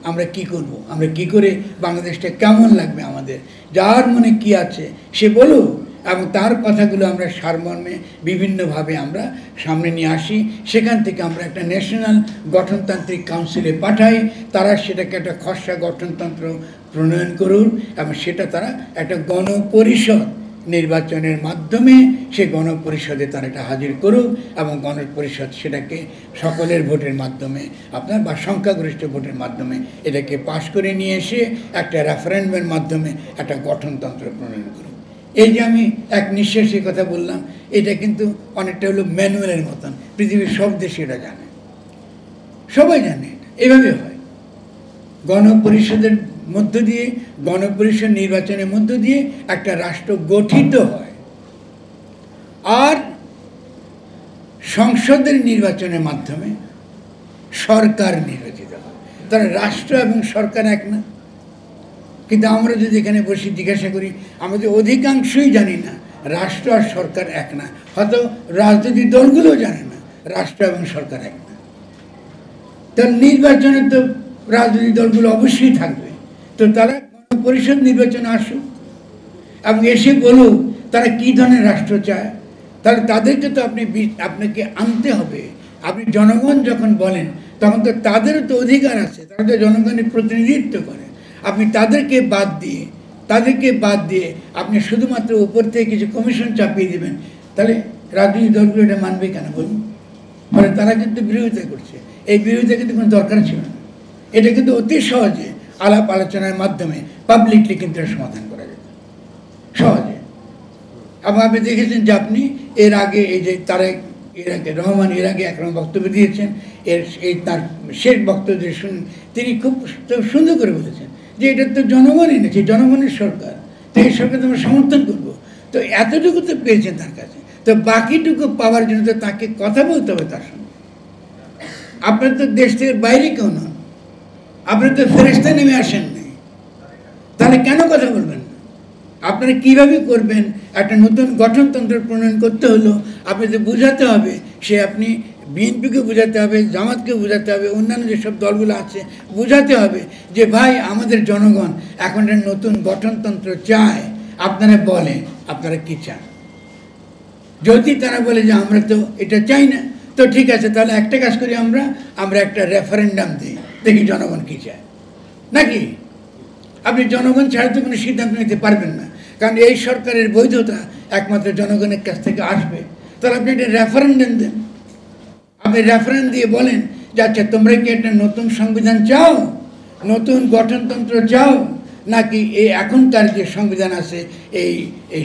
আমরা কি করব, আমরা কি করে বাংলাদেশটা কেমন লাগবে, আমাদের যার মনে কি আছে সে বলুক এবং তার কথাগুলো আমরা সারমর্মে বিভিন্নভাবে আমরা সামনে নিয়ে আসি। সেখান থেকে আমরা একটা ন্যাশনাল গঠনতান্ত্রিক কাউন্সিলে পাঠাই, তারা সেটাকে একটা খসড়া গঠনতন্ত্র প্রণয়ন করুন এবং সেটা তারা একটা গণপরিষদ নির্বাচনের মাধ্যমে সে গণপরিষদে তারা এটা হাজির করুক এবং গণপরিষদ সেটাকে সকলের ভোটের মাধ্যমে আপনার বা সংখ্যাগরিষ্ঠ ভোটের মাধ্যমে এটাকে পাশ করে নিয়ে এসে একটা রেফারেন্ডামের মাধ্যমে একটা গঠনতন্ত্র প্রণয়ন করুক। এই যে আমি এক নিঃশ্বাসে কথা বললাম, এটা কিন্তু অনেকটা হলো ম্যানুয়ালের মতন, পৃথিবীর সব দেশে এটা জানে, সবাই জানে এভাবে হয়। গণপরিষদের মধ্য দিয়ে, গণপরিষদ নির্বাচনের মধ্য দিয়ে একটা রাষ্ট্র গঠিত হয় আর সংসদের নির্বাচনের মাধ্যমে সরকার নির্বাচিত হয়। তাহলে রাষ্ট্র এবং সরকার এক না। কিন্তু আমরা যদি এখানে বসে জিজ্ঞাসা করি, আমাদের অধিকাংশই জানি না রাষ্ট্র আর সরকার এক না। হয়তো রাজনৈতিক দলগুলোও জানে না রাষ্ট্র এবং সরকার এক না। তাহলে নির্বাচনে তো রাজনৈতিক দলগুলো অবশ্যই থাকবে। তো তারা গণপরিষদ নির্বাচনে আসুক এবং এসে বলুক তারা কী ধরনের রাষ্ট্র চায়। তাহলে তাদেরকে তো আপনাকে আনতে হবে। আপনি জনগণ যখন বলেন তখন তো তাদেরও তো অধিকার আছে, তারা তো জনগণের প্রতিনিধিত্ব করে। আপনি তাদেরকে বাদ দিয়ে আপনি শুধুমাত্র উপর থেকে কিছু কমিশন চাপিয়ে দেবেন, তাহলে রাজনৈতিক দলগুলো এটা মানবে কেন বলুন? ফলে তারা কিন্তু বিরোধিতা করছে। এই বিরোধিতা কিন্তু কোনো দরকার ছিল না। এটা কিন্তু অতি সহজে আলাপ আলোচনার মাধ্যমে পাবলিকলি কিন্তু সমাধান করা যেত সহজে। এবং আপনি দেখেছেন যে আপনি এর আগে এই যে রহমান এর আগে একরকম বক্তব্য দিয়েছেন, তার শেষ বক্তব্য শুনুন, তিনি খুব সুন্দর করে বলেছেন যে এটা তো জনগণ এনেছে, জনগণের সরকার, তো এই সরকার আমরা সমর্থন করবো। তো এতটুকু তো পেয়েছেন তার কাছে, তো বাকিটুকু পাওয়ার জন্য তো তাকে কথা বলতে হবে তার সঙ্গে। আপনার তো দেশ থেকে বাইরে কেউ নন, আপনি তো ফেরেশতা নেমে আসেন নাই, তাহলে কেন কথা বলবেন না? আপনারা কীভাবে করবেন? একটা নতুন গঠনতন্ত্র প্রণয়ন করতে হলো আপনাদের বোঝাতে হবে, সে আপনি বিএনপিকে বোঝাতে হবে, জামাতকে বোঝাতে হবে, অন্যান্য যেসব দলগুলো আছে বোঝাতে হবে যে ভাই আমাদের জনগণ এখন একটা নতুন গঠনতন্ত্র চায়, আপনারা বলেন আপনারা কী চান। যদি তারা বলে যে আমরা তো এটা চাই না, তো ঠিক আছে, তাহলে একটা কাজ করি, আমরা একটা রেফারেন্ডাম দিই, দেখি জনগণ কী চায়। নাকি আপনি জনগণ ছাড়া তো কোনো সিদ্ধান্ত নিতে পারবেন না, কারণ এই সরকারের বৈধতা একমাত্র জনগণের কাছ থেকে আসবে। তাহলে আপনি একটা রেফারেন্ডাম দেন, আপনি রেফারেন্স দিয়ে বলেন যে আচ্ছা তোমরা কি একটা নতুন সংবিধান চাও, নতুন গঠনতন্ত্র চাও, নাকি এই এখনকার যে সংবিধান আছে এই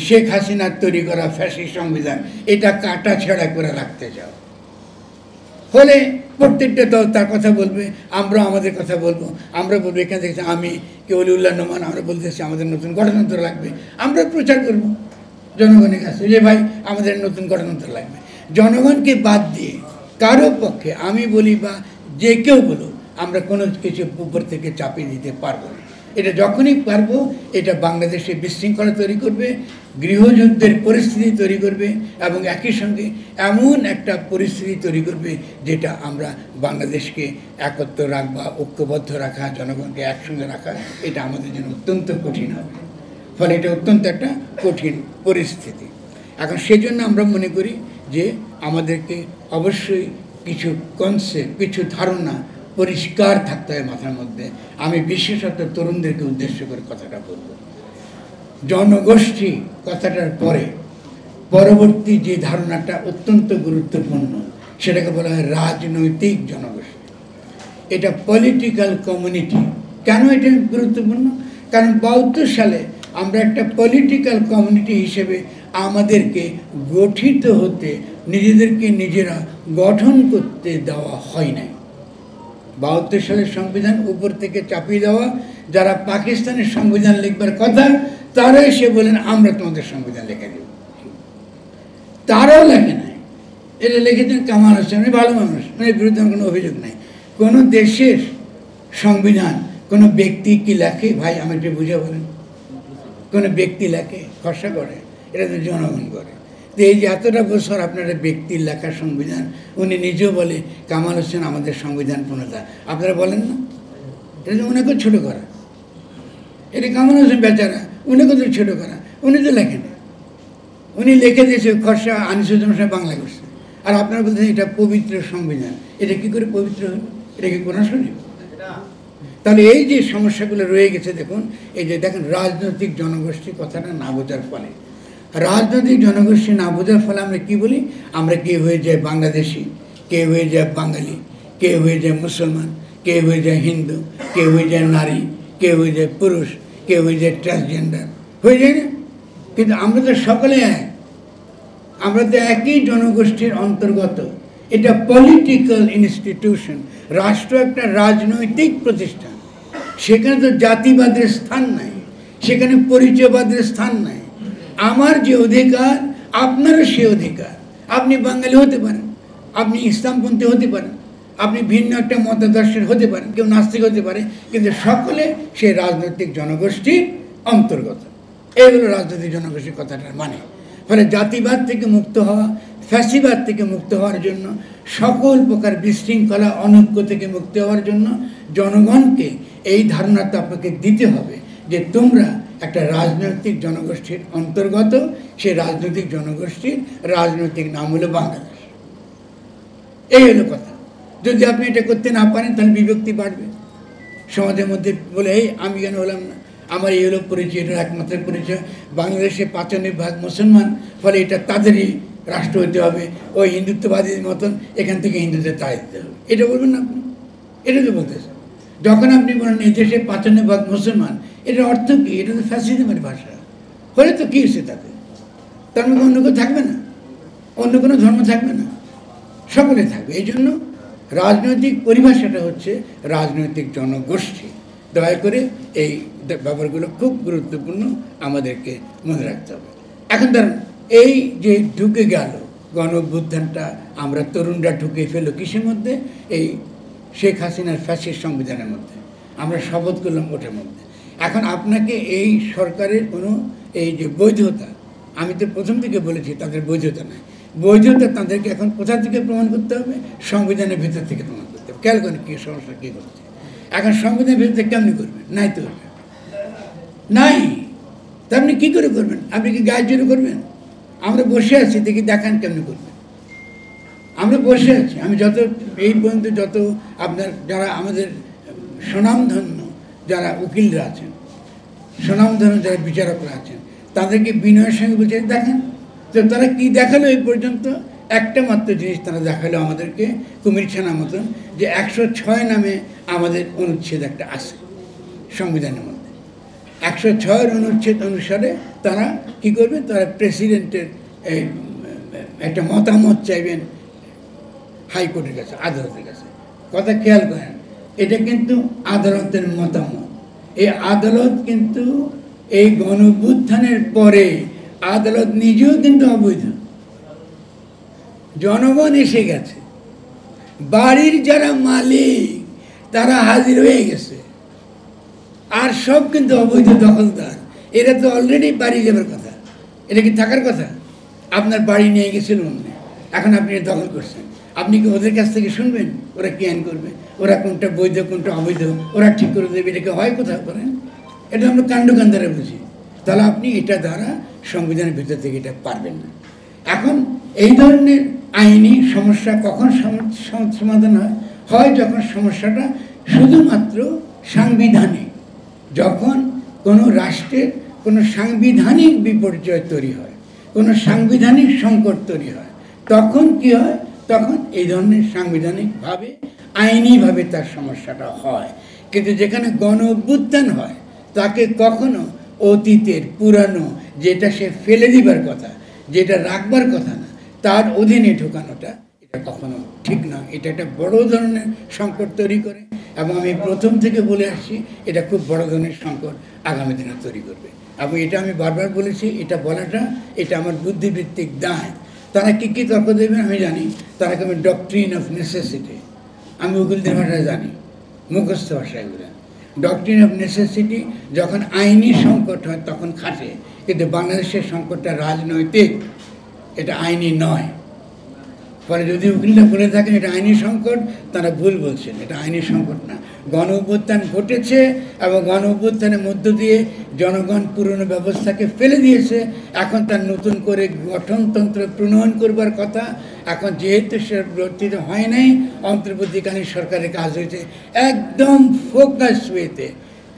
শেখ হাসিনার তৈরি করা ফ্যাসিস্ট সংবিধান এটা কাটা ছেঁড়া করে রাখতে চাও। হলে প্রত্যেকটা দল তার কথা বলবে, আমরা আমাদের কথা বলবো। আমরা বলবো এখান থেকে আমি কেউলিউল্লাহ নোমান, আমরা বলতেছি আমাদের নতুন গঠনতন্ত্র লাগবে। আমরা প্রচার করব জনগণের কাছে যে ভাই আমাদের নতুন গঠনতন্ত্র লাগবে। জনগণকে বাদ দিয়ে কারো পক্ষে আমি বলি বা যে কেউ বলুক আমরা কোনো কিছু উপর থেকে চাপিয়ে দিতে পারবো না। এটা যখনই পারবো এটা বাংলাদেশে বিশৃঙ্খলা তৈরি করবে, গৃহযুদ্ধের পরিস্থিতি তৈরি করবে এবং একই সঙ্গে এমন একটা পরিস্থিতি তৈরি করবে যেটা আমরা বাংলাদেশকে একত্র রাখবা, ঐক্যবদ্ধ রাখা, জনগণকে একসঙ্গে রাখা, এটা আমাদের জন্য অত্যন্ত কঠিন হবে। ফলে এটা অত্যন্ত একটা কঠিন পরিস্থিতি। এখন সেজন্য আমরা মনে করি যে আমাদেরকে অবশ্যই কিছু কনসেপ্ট, কিছু ধারণা পরিষ্কার থাকতে হয় মাথার মধ্যে। আমি বিশেষত তরুণদেরকে উদ্দেশ্য করে কথাটা বলব। জনগোষ্ঠী কথাটার পরে পরবর্তী যে ধারণাটা অত্যন্ত গুরুত্বপূর্ণ সেটাকে বলা হয় রাজনৈতিক জনগোষ্ঠী। এটা পলিটিক্যাল কমিউনিটি। কেন এটা গুরুত্বপূর্ণ? কারণ 72 সালে আমরা একটা পলিটিক্যাল কমিউনিটি হিসেবে আমাদেরকে গঠিত হতে, নিজেদেরকে নিজেরা গঠন করতে দেওয়া হয় নাই। 72 সালের সংবিধান উপর থেকে চাপিয়ে দেওয়া, যারা পাকিস্তানের সংবিধান লিখবার কথা তারা এসে বলেন আমরা তোমাদের সংবিধান লিখে দেব। তারাও লেখে নাই, এটা লিখেছেন কামাল হোসেন, ভালো মানুষ, এর বিরুদ্ধে কোনো অভিযোগ নাই। কোনো দেশের সংবিধান কোনো ব্যক্তি কি লেখে? ভাই আমি একটু বুঝে বলেন, কোনো ব্যক্তি লেখে? খসড়া করে, এটা তো জনগণ করে। তো এই যে এতটা বছর আপনারা ব্যক্তির লেখা সংবিধান, উনি নিজেও বলে কামাল হোসেন আমাদের সংবিধান প্রণেতা, আপনারা বলেন না? এটা তো উনাকেও ছোটো করা। এটা কামাল হোসেন বেচারা, উনাকেও তো ছোটো করা। উনি তো লেখেন, উনি লিখে দিয়েছে খসড়া আনিসুজ্জামান সাহেব বাংলা করছে, আর আপনারা বলছেন এটা পবিত্র সংবিধান। এটা কী করে পবিত্র হলো? এটা কি কোরআন শরীফ? তাহলে এই যে সমস্যাগুলো রয়ে গেছে দেখুন, এই যে দেখেন রাজনৈতিক জনগোষ্ঠী কথাটা না বোঝার ফলে, রাজনৈতিক জনগোষ্ঠী না বোঝার ফলে আমরা কি বলি, আমরা কে হয়ে যায় বাংলাদেশি, কে হয়ে যায় বাঙালি, কে হয়ে যায় মুসলমান, কে হয়ে যায় হিন্দু, কে হয়ে যায় নারী, কে হয়ে যায় পুরুষ, কে হয়ে যায় ট্রান্সজেন্ডার, হয়ে যায় না? কিন্তু আমরা তো সকলে এক, আমরা তো একই জনগোষ্ঠীর অন্তর্গত। এটা পলিটিক্যাল ইনস্টিটিউশন, রাষ্ট্র একটা রাজনৈতিক প্রতিষ্ঠান। সেখানে তো জাতিবাদের স্থান নাই, সেখানে পরিচয়বাদের স্থান নাই। আমার যে অধিকার আপনারও সে অধিকার। আপনি বাঙালি হতে পারেন, আপনি ইসলামপন্থী হতে পারেন, আপনি ভিন্ন একটা মতাদর্শের হতে পারেন, কেউ নাস্তিক হতে পারে, কিন্তু সকলে সে রাজনৈতিক জনগোষ্ঠীর অন্তর্গত। এই হলো রাজনৈতিক জনগোষ্ঠীর কথাটার মানে। ফলে জাতিবাদ থেকে মুক্ত হওয়া, ফ্যাসিবাদ থেকে মুক্ত হওয়ার জন্য, সকল প্রকার বিশৃঙ্খলা অনৈক্য থেকে মুক্তি হওয়ার জন্য জনগণকে এই ধারণাটা আপনাকে দিতে হবে যে তোমরা একটা রাজনৈতিক জনগোষ্ঠীর অন্তর্গত। সেই রাজনৈতিক জনগোষ্ঠীর রাজনৈতিক নাম হলো বাংলাদেশ। এই হলো কথা। যদি আপনি এটা করতে না পারেন তাহলে বিভক্তি বাড়বে সমাজের মধ্যে। বলে এই আমি কেন হলাম না, আমার এই হলো পরিচয়, এটার একমাত্র পরিচয়। বাংলাদেশে 95% মুসলমান, ফলে এটা তাদেরই রাষ্ট্র হতে হবে, ওই হিন্দুত্ববাদীর মতন এখান থেকে হিন্দুদের তাড়িয়ে দিতে হবে। এটা বলবেন না আপনি? এটা তো বলতেছেন। যখন আপনি বলেন এই দেশে 95% মুসলমান, এটার অর্থ কী? এটা তো ফ্যাসিজমের ভাষা। হলে তো কী হচ্ছে তাতে? তার মধ্যে অন্য কেউ থাকবে না, অন্য কোনো ধর্ম থাকবে না, সকলে থাকবে। এই জন্য রাজনৈতিক পরিভাষাটা হচ্ছে রাজনৈতিক জনগোষ্ঠী। দয়া করে এই ব্যাপারগুলো খুব গুরুত্বপূর্ণ, আমাদেরকে মনে রাখতে হবে। এখন ধরুন এই যে ঢুকে গেল গণ অভ্যুত্থানটা, আমরা তরুণরা ঢুকে ফেলো কিসের মধ্যে? এই শেখ হাসিনার ফ্যাসিস্ট সংবিধানের মধ্যে। আমরা শপথ করলাম ওটার মধ্যে। এখন আপনাকে এই সরকারের কোনো এই যে বৈধতা, আমি তো প্রথম থেকে বলেছি তাদের বৈধতা নাই। বৈধতা তাদেরকে এখন কোথা থেকে প্রমাণ করতে হবে? সংবিধানের ভিতর থেকে প্রমাণ করতে হবে। খেয়াল করেন কী সমস্যা কী করছে এখন। সংবিধানের ভিতর থেকে কেমনি করবেন? নাই তো, নাই। তা আপনি কী করে করবেন? আপনি কি গায়ে জোরে করবেন? আমরা বসে আছি, দেখি দেখান কেমনি করবেন। আমরা বসে আছি, আমি যত এই পর্যন্ত যত আপনার যারা আমাদের স্বনামধন্য যারা উকিলরা আছেন, স্বনামধন্য যারা বিচারকরা আছেন, তাদেরকে বিনয়ের সঙ্গে বলছে দেখেন। তো তারা কি দেখালো এই পর্যন্ত? একটা মাত্র জিনিস তারা দেখালো আমাদেরকে, কুমিরছানা মতন, যে 106 নামে আমাদের অনুচ্ছেদ একটা আছে সংবিধানের মধ্যে। 106 অনুচ্ছেদ অনুসারে তারা কি করবে? তারা প্রেসিডেন্টের একটা মতামত চাইবেন হাইকোর্টের কাছে, আদালতের কাছে। কথা খেয়াল করেন, এটা কিন্তু আদালতের মতামত। এই আদালত কিন্তু এই গণঅভ্যুত্থানের পরে আদালত নিজেও কিন্তু অবৈধ। জনগণ এসে গেছে, বাড়ির যারা মালিক তারা হাজির হয়ে গেছে, আর সব কিন্তু অবৈধ দখলদার। এরা তো অলরেডি বাড়ি যাবার কথা, এটা কি থাকার কথা? আপনার বাড়ি নিয়ে গেছিল অন্য, এখন আপনি দখল করছেন। আপনি কি ওদের কাছ থেকে শুনবেন ওরা কি আইন করবে? ওরা কোনটা বৈধ কোনটা অবৈধ ওরা ঠিক করে দেবে? এটাকে হয় কোথাও করেন? এটা আমরা কাণ্ডকান্দারে বুঝি। তাহলে আপনি এটা দ্বারা সংবিধানের ভিতর থেকে এটা পারবেন না। এখন এই ধরনের আইনি সমস্যা কখন সমাধান হয়? যখন সমস্যাটা শুধুমাত্র সাংবিধানিক, যখন কোনো রাষ্ট্রের কোনো সাংবিধানিক বিপর্যয় তৈরি হয়, কোনো সাংবিধানিক সংকট তৈরি হয়, তখন কি হয়? তখন এই ধরনের সাংবিধানিকভাবে আইনিভাবে তার সমস্যাটা হয়। কিন্তু যেখানে গণ অভ্যুত্থান হয়, তাকে কখনো অতীতের পুরানো যেটা সে ফেলে দিবার কথা, যেটা রাখবার কথা না, তার অধীনে ঢোকানোটা এটা কখনো ঠিক না। এটা একটা বড় ধরনের সংকট তৈরি করে, এবং আমি প্রথম থেকে বলে আসছি এটা খুব বড় ধরনের সংকট আগামী দিনে তৈরি করবে। এবং এটা আমি বারবার বলেছি, এটা বলাটা এটা আমার বুদ্ধিবৃত্তিক দায়। তারা কী কী তর্ক দেবেন আমি জানি, তারা কেমন ডক্ট্রিন অফ নেসেসিটি, আমি উকিলদের ভাষায় জানি, মুখস্থ ভাষায় এগুলো। ডক্ট্রিন অফ নেসেসিটি যখন আইনি সংকট হয় তখন খাটে, কিন্তু বাংলাদেশের সংকটটা রাজনৈতিক, এটা আইনি নয়। ফলে যদি উকিলরা বলে থাকেন এটা আইনি সংকট, তারা ভুল বলছেন, এটা আইনি সংকট না। গণ অভ্যুত্থান ঘটেছে এবং গণ অভ্যুত্থানের মধ্য দিয়ে জনগণ পুরনো ব্যবস্থাকে ফেলে দিয়েছে। এখন তার নতুন করে গঠনতন্ত্র প্রণয়ন করবার কথা। এখন যেহেতু সে প্রবর্তিত হয় নাই, অন্তর্বর্তীকালীন সরকারের কাজ হয়েছে একদম ফোকাস ওয়েতে,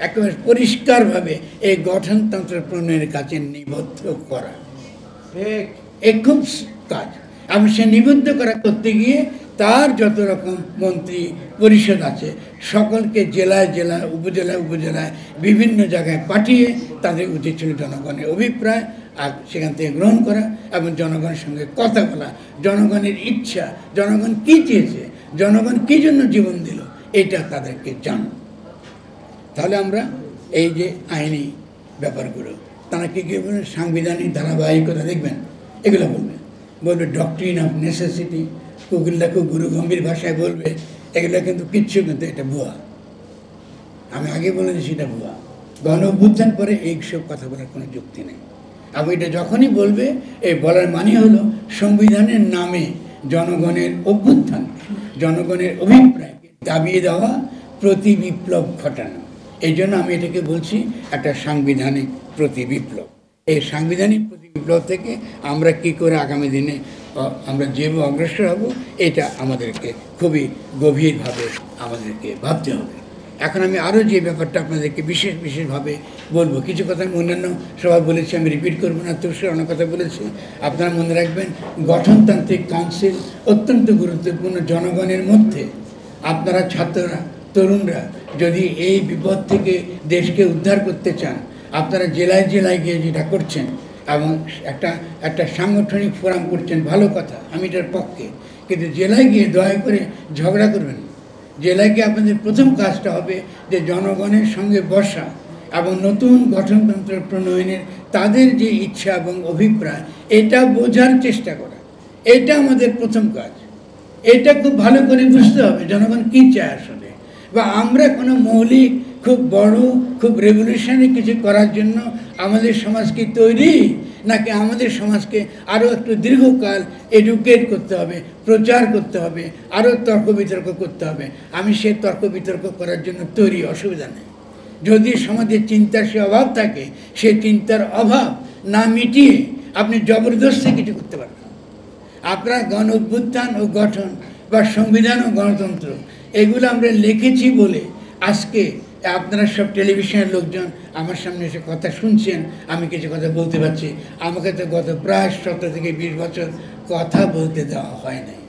একেবারে পরিষ্কারভাবে এই গঠনতন্ত্র প্রণয়নের কাজে নিবদ্ধ করা। এ খুব কাজ। আমি সে নিবদ্ধ করা করতে গিয়ে তার যত রকম মন্ত্রী পরিষদ আছে সকলকে জেলায় জেলায় উপজেলায় উপজেলায় বিভিন্ন জায়গায় পাঠিয়ে তাদের উচিত ছিল জনগণের অভিপ্রায় আর সেখান থেকে গ্রহণ করা এবং জনগণের সঙ্গে কথা বলা, জনগণের ইচ্ছা, জনগণ কী চেয়েছে, জনগণ কী জন্য জীবন দিল, এটা তাদেরকে জানো। তাহলে আমরা এই যে আইনি ব্যাপারগুলো, তারা কী কী বলবেন? সাংবিধানিক ধারাবাহিকতা দেখবেন, এগুলো বলবে ডক্ট্রিন অফ নেসেসিটি, উকিলরা খুব গুরু গম্ভীর ভাষায় বলবে। এগুলো কিন্তু কিচ্ছু, কিন্তু এটা ভুয়া। আমি আগে বলে দিচ্ছি এটা ভুয়া। গণ অভ্যুত্থান পরে এইসব কথা বলার কোনো যুক্তি নেই। এবং এটা যখনই বলবে, এই বলার মানে হলো সংবিধানের নামে জনগণের অভ্যুত্থান, জনগণের অভিপ্রায়কে দাবিয়ে দেওয়া, প্রতি বিপ্লব ঘটানো। এই জন্য আমি এটাকে বলছি একটা সাংবিধানিক প্রতি বিপ্লব। এই সাংবিধানিক প্রতি বিপ্লব থেকে আমরা কি করে আগামী দিনে আমরা যেভাবে অগ্রসর হব, এটা আমাদেরকে খুবই গভীরভাবে আমাদেরকে ভাবতে হবে। এখন আমি আরও যে ব্যাপারটা আপনাদেরকে বিশেষভাবে বলবো, কিছু কথা আমি অন্যান্য সবাই বলেছি, আমি রিপিট করবো না, তুষার অনেক কথা বলেছি। আপনারা মনে রাখবেন, গঠনতান্ত্রিক কাউন্সিল অত্যন্ত গুরুত্বপূর্ণ। জনগণের মধ্যে আপনারা ছাত্ররা, তরুণরা যদি এই বিপদ থেকে দেশকে উদ্ধার করতে চান, আপনারা জেলায় জেলায় গিয়ে যেটা করছেন এবং একটা সাংগঠনিক ফোরাম করছেন, ভালো কথা, আমি এটার পক্ষে। কিন্তু জেলায় গিয়ে দয়া করে ঝগড়া করবেন। জেলায় গিয়ে আপনাদের প্রথম কাজটা হবে যে জনগণের সঙ্গে বসা এবং নতুন গঠনতন্ত্র প্রণয়নের তাদের যে ইচ্ছা এবং অভিপ্রায়, এটা বোঝার চেষ্টা করা। এটা আমাদের প্রথম কাজ। এটা খুব ভালো করে বুঝতে হবে জনগণ কী চায় আসলে, বা আমরা কোনো মৌলিক খুব বড়, খুব রেভলিউশনারি কিছু করার জন্য আমাদের সমাজ কি তৈরি, নাকি আমাদের সমাজকে আরও একটু দীর্ঘকাল এডুকেট করতে হবে, প্রচার করতে হবে, আরও তর্ক বিতর্ক করতে হবে? আমি সে তর্ক বিতর্ক করার জন্য তৈরি, অসুবিধা নেই। যদি সমাজের চিন্তার সে অভাব থাকে, সে চিন্তার অভাব না মিটিয়ে আপনি জবরদস্তি কিছু করতে পারবেন। আপনার গণ অভ্যুত্থান ও গঠন বা সংবিধান ও গণতন্ত্র এগুলো আমরা লিখেছি বলে আজকে আপনারা সব টেলিভিশনের লোকজন আমার সামনে এসে কথা শুনছেন, আমি কিছু কথা বলতে পারছি। আমাকে তো গত প্রায় 17 থেকে 20 বছর কথা বলতে দেওয়া হয় নাই,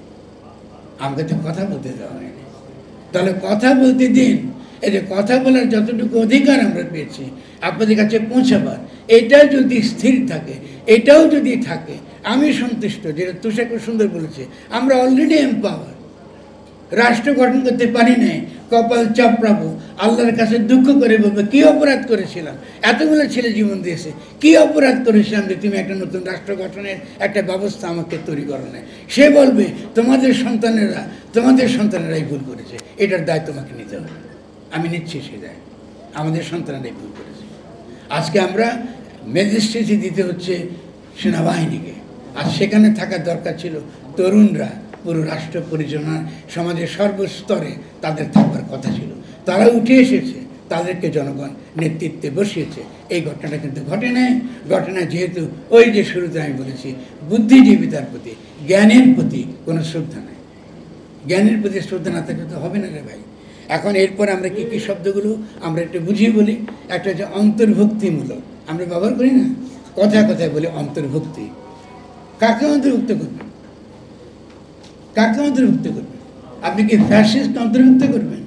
আমাকে তো কথা বলতে দেওয়া হয়নি। তাহলে কথা বলতে দিন। এই যে কথা বলার যতটুকু অধিকার আমরা পেয়েছি আপনাদের কাছে পৌঁছাবার, এটা যদি স্থির থাকে, এটাও যদি থাকে, আমি সন্তুষ্ট। যেটা তুষার খুব সুন্দর বলেছে, আমরা অলরেডি এম্পাওয়ার। রাষ্ট্র গঠন করতে পারি নাই, কপাল চাপড়াবো, আল্লাহর কাছে দুঃখ করে বলবো কী অপরাধ করেছিলাম, এতগুলো ছেলে জীবন দিয়েছে, কী অপরাধ করেছিলাম যে তুমি একটা নতুন রাষ্ট্র গঠনের একটা ব্যবস্থা আমাকে তৈরি করো না। সে বলবে তোমাদের সন্তানেরাই ভুল করেছে, এটার দায় তোমাকে নিতে হবে। আমি নিচ্ছি সে দায়, আমাদের সন্তানেরাই ভুল করেছে। আজকে আমরা ম্যাজিস্ট্রেসি দিতে হচ্ছে সেনাবাহিনীকে, আর সেখানে থাকার দরকার ছিল তরুণরা। পুরো রাষ্ট্র পরিচালনার সমাজের সর্বস্তরে তাদের থাকবার কথা ছিল, তারা উঠে এসেছে, তাদেরকে জনগণ নেতৃত্বে বসিয়েছে। এই ঘটনাটা কিন্তু ঘটে নাই। ঘটনা যেহেতু ওই যে শুরুতে আমি বলেছি, বুদ্ধিজীবিতার প্রতি, জ্ঞানের প্রতি কোনো শ্রদ্ধা নেই। জ্ঞানের প্রতি শ্রদ্ধা না থাকলে তো হবে না রে ভাই। এখন এরপর আমরা কী কী শব্দগুলো আমরা একটু বুঝিয়ে বলি। একটা হচ্ছে অন্তর্ভুক্তিমূলক, আমরা ব্যবহার করি না, কথায় কথায় বলি অন্তর্ভুক্তি। কাকে অন্তর্ভুক্ত করবেন? কাকে অন্তর্ভুক্ত করবেন? আপনি কি ফ্যাসিস্ট অন্তর্ভুক্ত করবেন?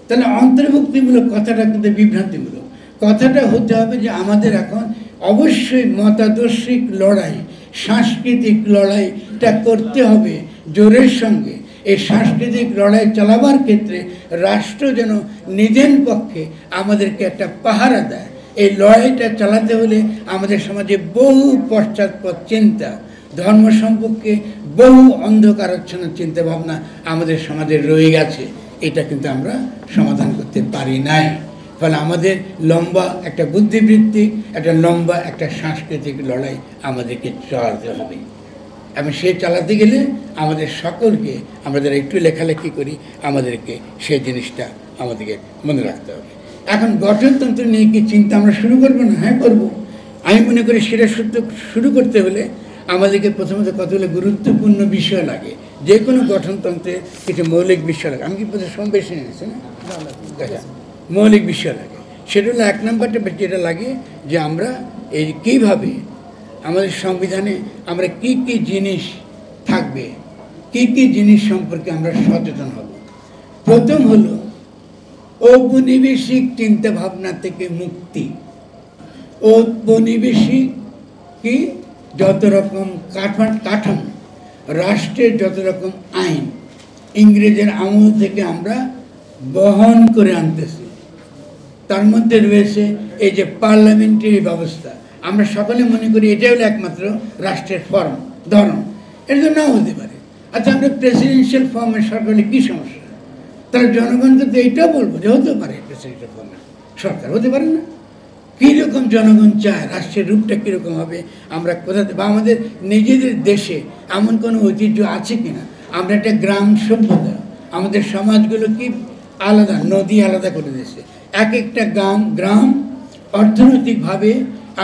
তাহলে অন্তর্ভুক্তিমূলক কথাটা কিন্তু বিভ্রান্তিমূলক। কথাটা হতে হবে যে আমাদের এখন অবশ্যই মতাদর্শিক লড়াই, সাংস্কৃতিক লড়াইটা করতে হবে জোরের সঙ্গে। এই সাংস্কৃতিক লড়াই চালাবার ক্ষেত্রে রাষ্ট্র যেন নিজের পক্ষে আমাদেরকে একটা পাহারা দেয়। এই লড়াইটা চালাতে হলে আমাদের সমাজে বহু পশ্চাৎপদ চিন্তা, ধর্ম সম্পর্কে বহু অন্ধকারাচ্ছন্ন চিন্তা ভাবনা আমাদের সমাজে রয়ে গেছে। এটা কিন্তু আমরা সমাধান করতে পারি নাই। ফলে আমাদের লম্বা একটা বুদ্ধিবৃত্তিক, একটা লম্বা একটা সাংস্কৃতিক লড়াই আমাদেরকে চালাতে হবে। এবং সে চালাতে গেলে আমাদের সকলকে, আমরা যারা একটু লেখালেখি করি, আমাদেরকে সেই জিনিসটা আমাদেরকে মনে রাখতে হবে। এখন গঠনতন্ত্র নিয়ে কি চিন্তা আমরা শুরু করবো না? হ্যাঁ, করবো। আমি মনে করি সেটা শুরু করতে হলে আমাদেরকে প্রথমত কতগুলো গুরুত্বপূর্ণ বিষয় লাগে। যে কোনো গঠনতন্ত্রে কিছু মৌলিক বিষয় লাগে। আমি কি প্রথম বেশি নিয়েছি না? মৌলিক বিষয় লাগে। সেটা হলো 1 নম্বরটা যেটা লাগে যে আমরা এই কীভাবে আমাদের সংবিধানে আমরা কি কি জিনিস থাকবে, কি কি জিনিস সম্পর্কে আমরা সচেতন হব। প্রথম হলো ঔপনিবেশিক চিন্তা ভাবনা থেকে মুক্তি। ঔপনিবেশিক কি? যত রকম কাঠামো, রাষ্ট্রের যত রকম আইন ইংরেজের আমল থেকে আমরা বহন করে আনতেছি। তার মধ্যে রয়েছে এই যে পার্লামেন্টারি ব্যবস্থা। আমরা সকলে মনে করি এটাই হলো একমাত্র রাষ্ট্রের ফর্ম, ধরন। এর জন্য নাও হতে পারে। আচ্ছা, আমরা প্রেসিডেন্সিয়াল ফর্মের সরকার হলে কী সমস্যা? তাহলে জনগণকে তো এইটাও বলবো যে হতে পারে প্রেসিডেন্সিয়াল ফর্মের সরকার, হতে পারে না? কীরকম জনগণ চায়, রাষ্ট্রের রূপটা কীরকম হবে, আমরা কোথাতে, বা আমাদের নিজেদের দেশে এমন কোনো ঐতিহ্য আছে কিনা। আমরা একটা গ্রাম সভ্যতা, আমাদের সমাজগুলো কি আলাদা, নদী আলাদা করে দিয়েছে। এক একটা গ্রাম অর্থনৈতিকভাবে,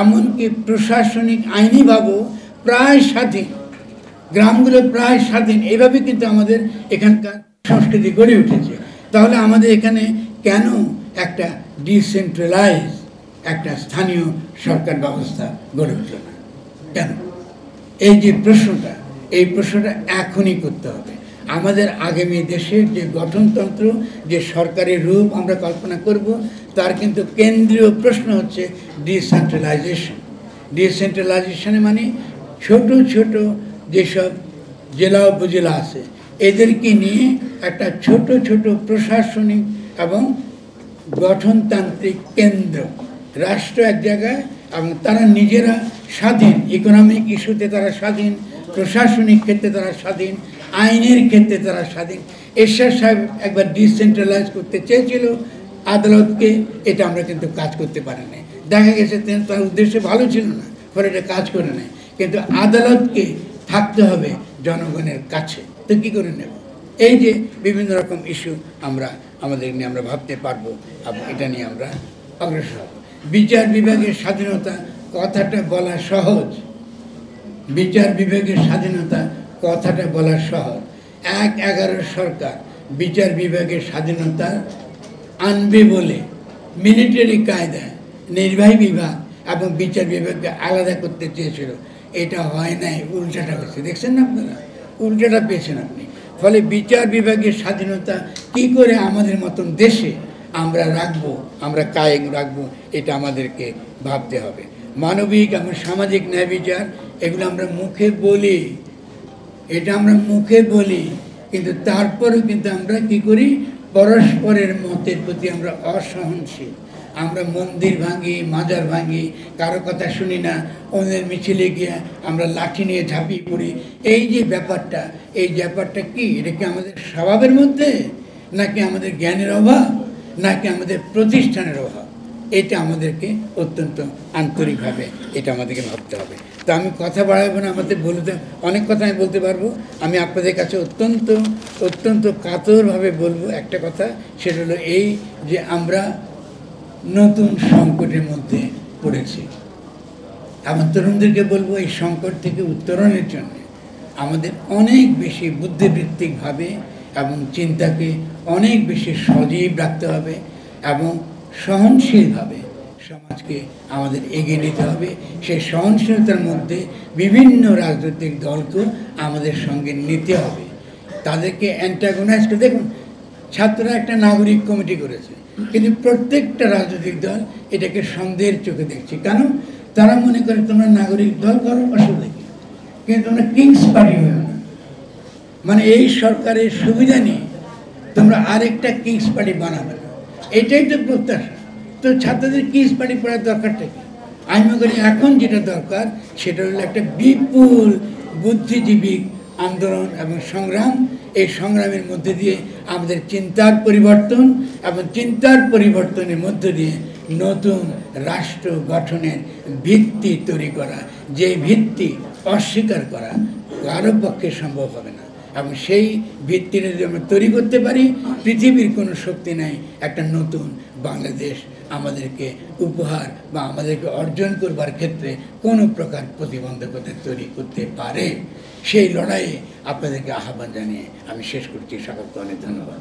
এমনকি প্রশাসনিক আইনিভাবেও প্রায় স্বাধীন। গ্রামগুলো প্রায় স্বাধীন। এভাবে কিন্তু আমাদের এখানকার সংস্কৃতি গড়ে উঠেছে। তাহলে আমাদের এখানে কেন একটা ডিসেন্ট্রালাইজ একটা স্থানীয় সরকার ব্যবস্থা গড়ে উঠল না? কেন? এই যে প্রশ্নটা, এই প্রশ্নটা এখনই করতে হবে। আমাদের আগামী দেশের যে গঠনতন্ত্র, যে সরকারের রূপ আমরা কল্পনা করব, তার কিন্তু কেন্দ্রীয় প্রশ্ন হচ্ছে ডিসেন্ট্রালাইজেশন। ডিসেন্ট্রালাইজেশনে মানে ছোট ছোট যেসব জেলা উপজেলা আছে, এদেরকে নিয়ে একটা ছোট ছোট প্রশাসনিক এবং গঠনতান্ত্রিক কেন্দ্র, রাষ্ট্র এক জায়গায়, এবং তারা নিজেরা স্বাধীন। ইকোনমিক ইস্যুতে তারা স্বাধীন, প্রশাসনিক ক্ষেত্রে তারা স্বাধীন, আইনের ক্ষেত্রে তারা স্বাধীন। এরশাদ সাহেব একবার ডিসেন্ট্রালাইজ করতে চেয়েছিল, আদালতকে এটা আমরা কিন্তু কাজ করতে পারি না। দেখা গেছে তার উদ্দেশ্য ভালো ছিল না, ফলে এটা কাজ করে নেয়। কিন্তু আদালতকে থাকতে হবে জনগণের কাছে, তো কী করে নেব? এই যে বিভিন্ন রকম ইস্যু আমাদের নিয়ে আমরা ভাবতে পারবো এবং এটা নিয়ে আমরা অগ্রসর হব। বিচার বিভাগের স্বাধীনতা কথাটা বলা সহজ, বিচার বিভাগের স্বাধীনতা কথাটা বলা সহজ। 1/11 সরকার বিচার বিভাগের স্বাধীনতা আনবে বলে মিলিটারি কায়দায় নির্বাহী বিভাগ এবং বিচার বিভাগকে আলাদা করতে চেয়েছিল। এটা হয় নাই, উল্টাটা হচ্ছে। দেখছেন না আপনারা, উল্টাটা পেয়েছেন আপনি। ফলে বিচার বিভাগের স্বাধীনতা কি করে আমাদের মতন দেশে আমরা রাখবো, আমরা কায়েম রাখবো, এটা আমাদেরকে ভাবতে হবে। মানবিক এবং সামাজিক ন্যায় বিচার এগুলো আমরা মুখে বলি, এটা আমরা মুখে বলি, কিন্তু তারপরেও কিন্তু আমরা কি করি, পরস্পরের মতের প্রতি আমরা অসহনশীল। আমরা মন্দির ভাঙি, মাজার ভাঙি, কারো কথা শুনি না, ওদের মিছিলে গিয়ে আমরা লাঠি নিয়ে ঝাঁপিয়ে পড়ি। এই যে ব্যাপারটা, এই ব্যাপারটা কি? এটা কি আমাদের স্বভাবের মধ্যে, নাকি আমাদের জ্ঞানের অভাব, নাকি আমাদের প্রতিষ্ঠানের অভাব? এটা আমাদেরকে অত্যন্ত আন্তরিকভাবে এটা আমাদেরকে ভাবতে হবে। তো আমি কথা বাড়াবো না, আমাদের বলতে অনেক কথা আমি বলতে পারবো। আমি আপনাদের কাছে অত্যন্ত কাতরভাবে বলবো একটা কথা, সেটা হলো এই যে আমরা নতুন সংকটের মধ্যে পড়েছি। আমার তরুণদেরকে বলবো, এই সংকট থেকে উত্তরণের জন্য আমাদের অনেক বেশি বুদ্ধিবৃত্তিকভাবে এবং চিন্তাকে অনেক বেশি সজীব রাখতে হবে এবং সহনশীলভাবে সমাজকে আমাদের এগিয়ে নিতে হবে। সেই সহনশীলতার মধ্যে বিভিন্ন রাজনৈতিক দলকে আমাদের সঙ্গে নিতে হবে, তাদেরকে অ্যান্টাগোনাইজ করে। দেখুন, ছাত্ররা একটা নাগরিক কমিটি করেছে, কিন্তু প্রত্যেকটা রাজনৈতিক দল এটাকে সন্দেহের চোখে দেখছে। কেন? তারা মনে করে তোমরা নাগরিক দল করো, অসুবিধা কি, কিন্তু তোমরা কিংস পার্টি হয়েও না। মানে এই সরকারের সুবিধা নিয়ে তোমরা আরেকটা কিংস পার্টি বানাবে না, এটাই তো প্রত্যাশা। তো ছাত্রদের কিংস পার্টি পড়ার দরকারটা কি? আমি মনে করি এখন যেটা দরকার সেটা হলো একটা বিপুল বুদ্ধিজীবী আন্দোলন এবং সংগ্রাম। এই সংগ্রামের মধ্যে দিয়ে আমাদের চিন্তার পরিবর্তন এবং চিন্তার পরিবর্তনের মধ্য দিয়ে নতুন রাষ্ট্র গঠনের ভিত্তি তৈরি করা, যে ভিত্তি অস্বীকার করা কারো পক্ষে সম্ভব হবে না। এবং সেই ভিত্তিটা যদি আমরা তৈরি করতে পারি, পৃথিবীর কোনো শক্তি নাই একটা নতুন বাংলাদেশ আমাদেরকে উপহার বা আমাদেরকে অর্জন করবার ক্ষেত্রে কোনো প্রকার প্রতিবন্ধকতা তৈরি করতে পারে। সেই লড়াইয়ে আপনাদেরকে আহ্বান জানিয়ে আমি শেষ করছি। সকলকে অনেক ধন্যবাদ।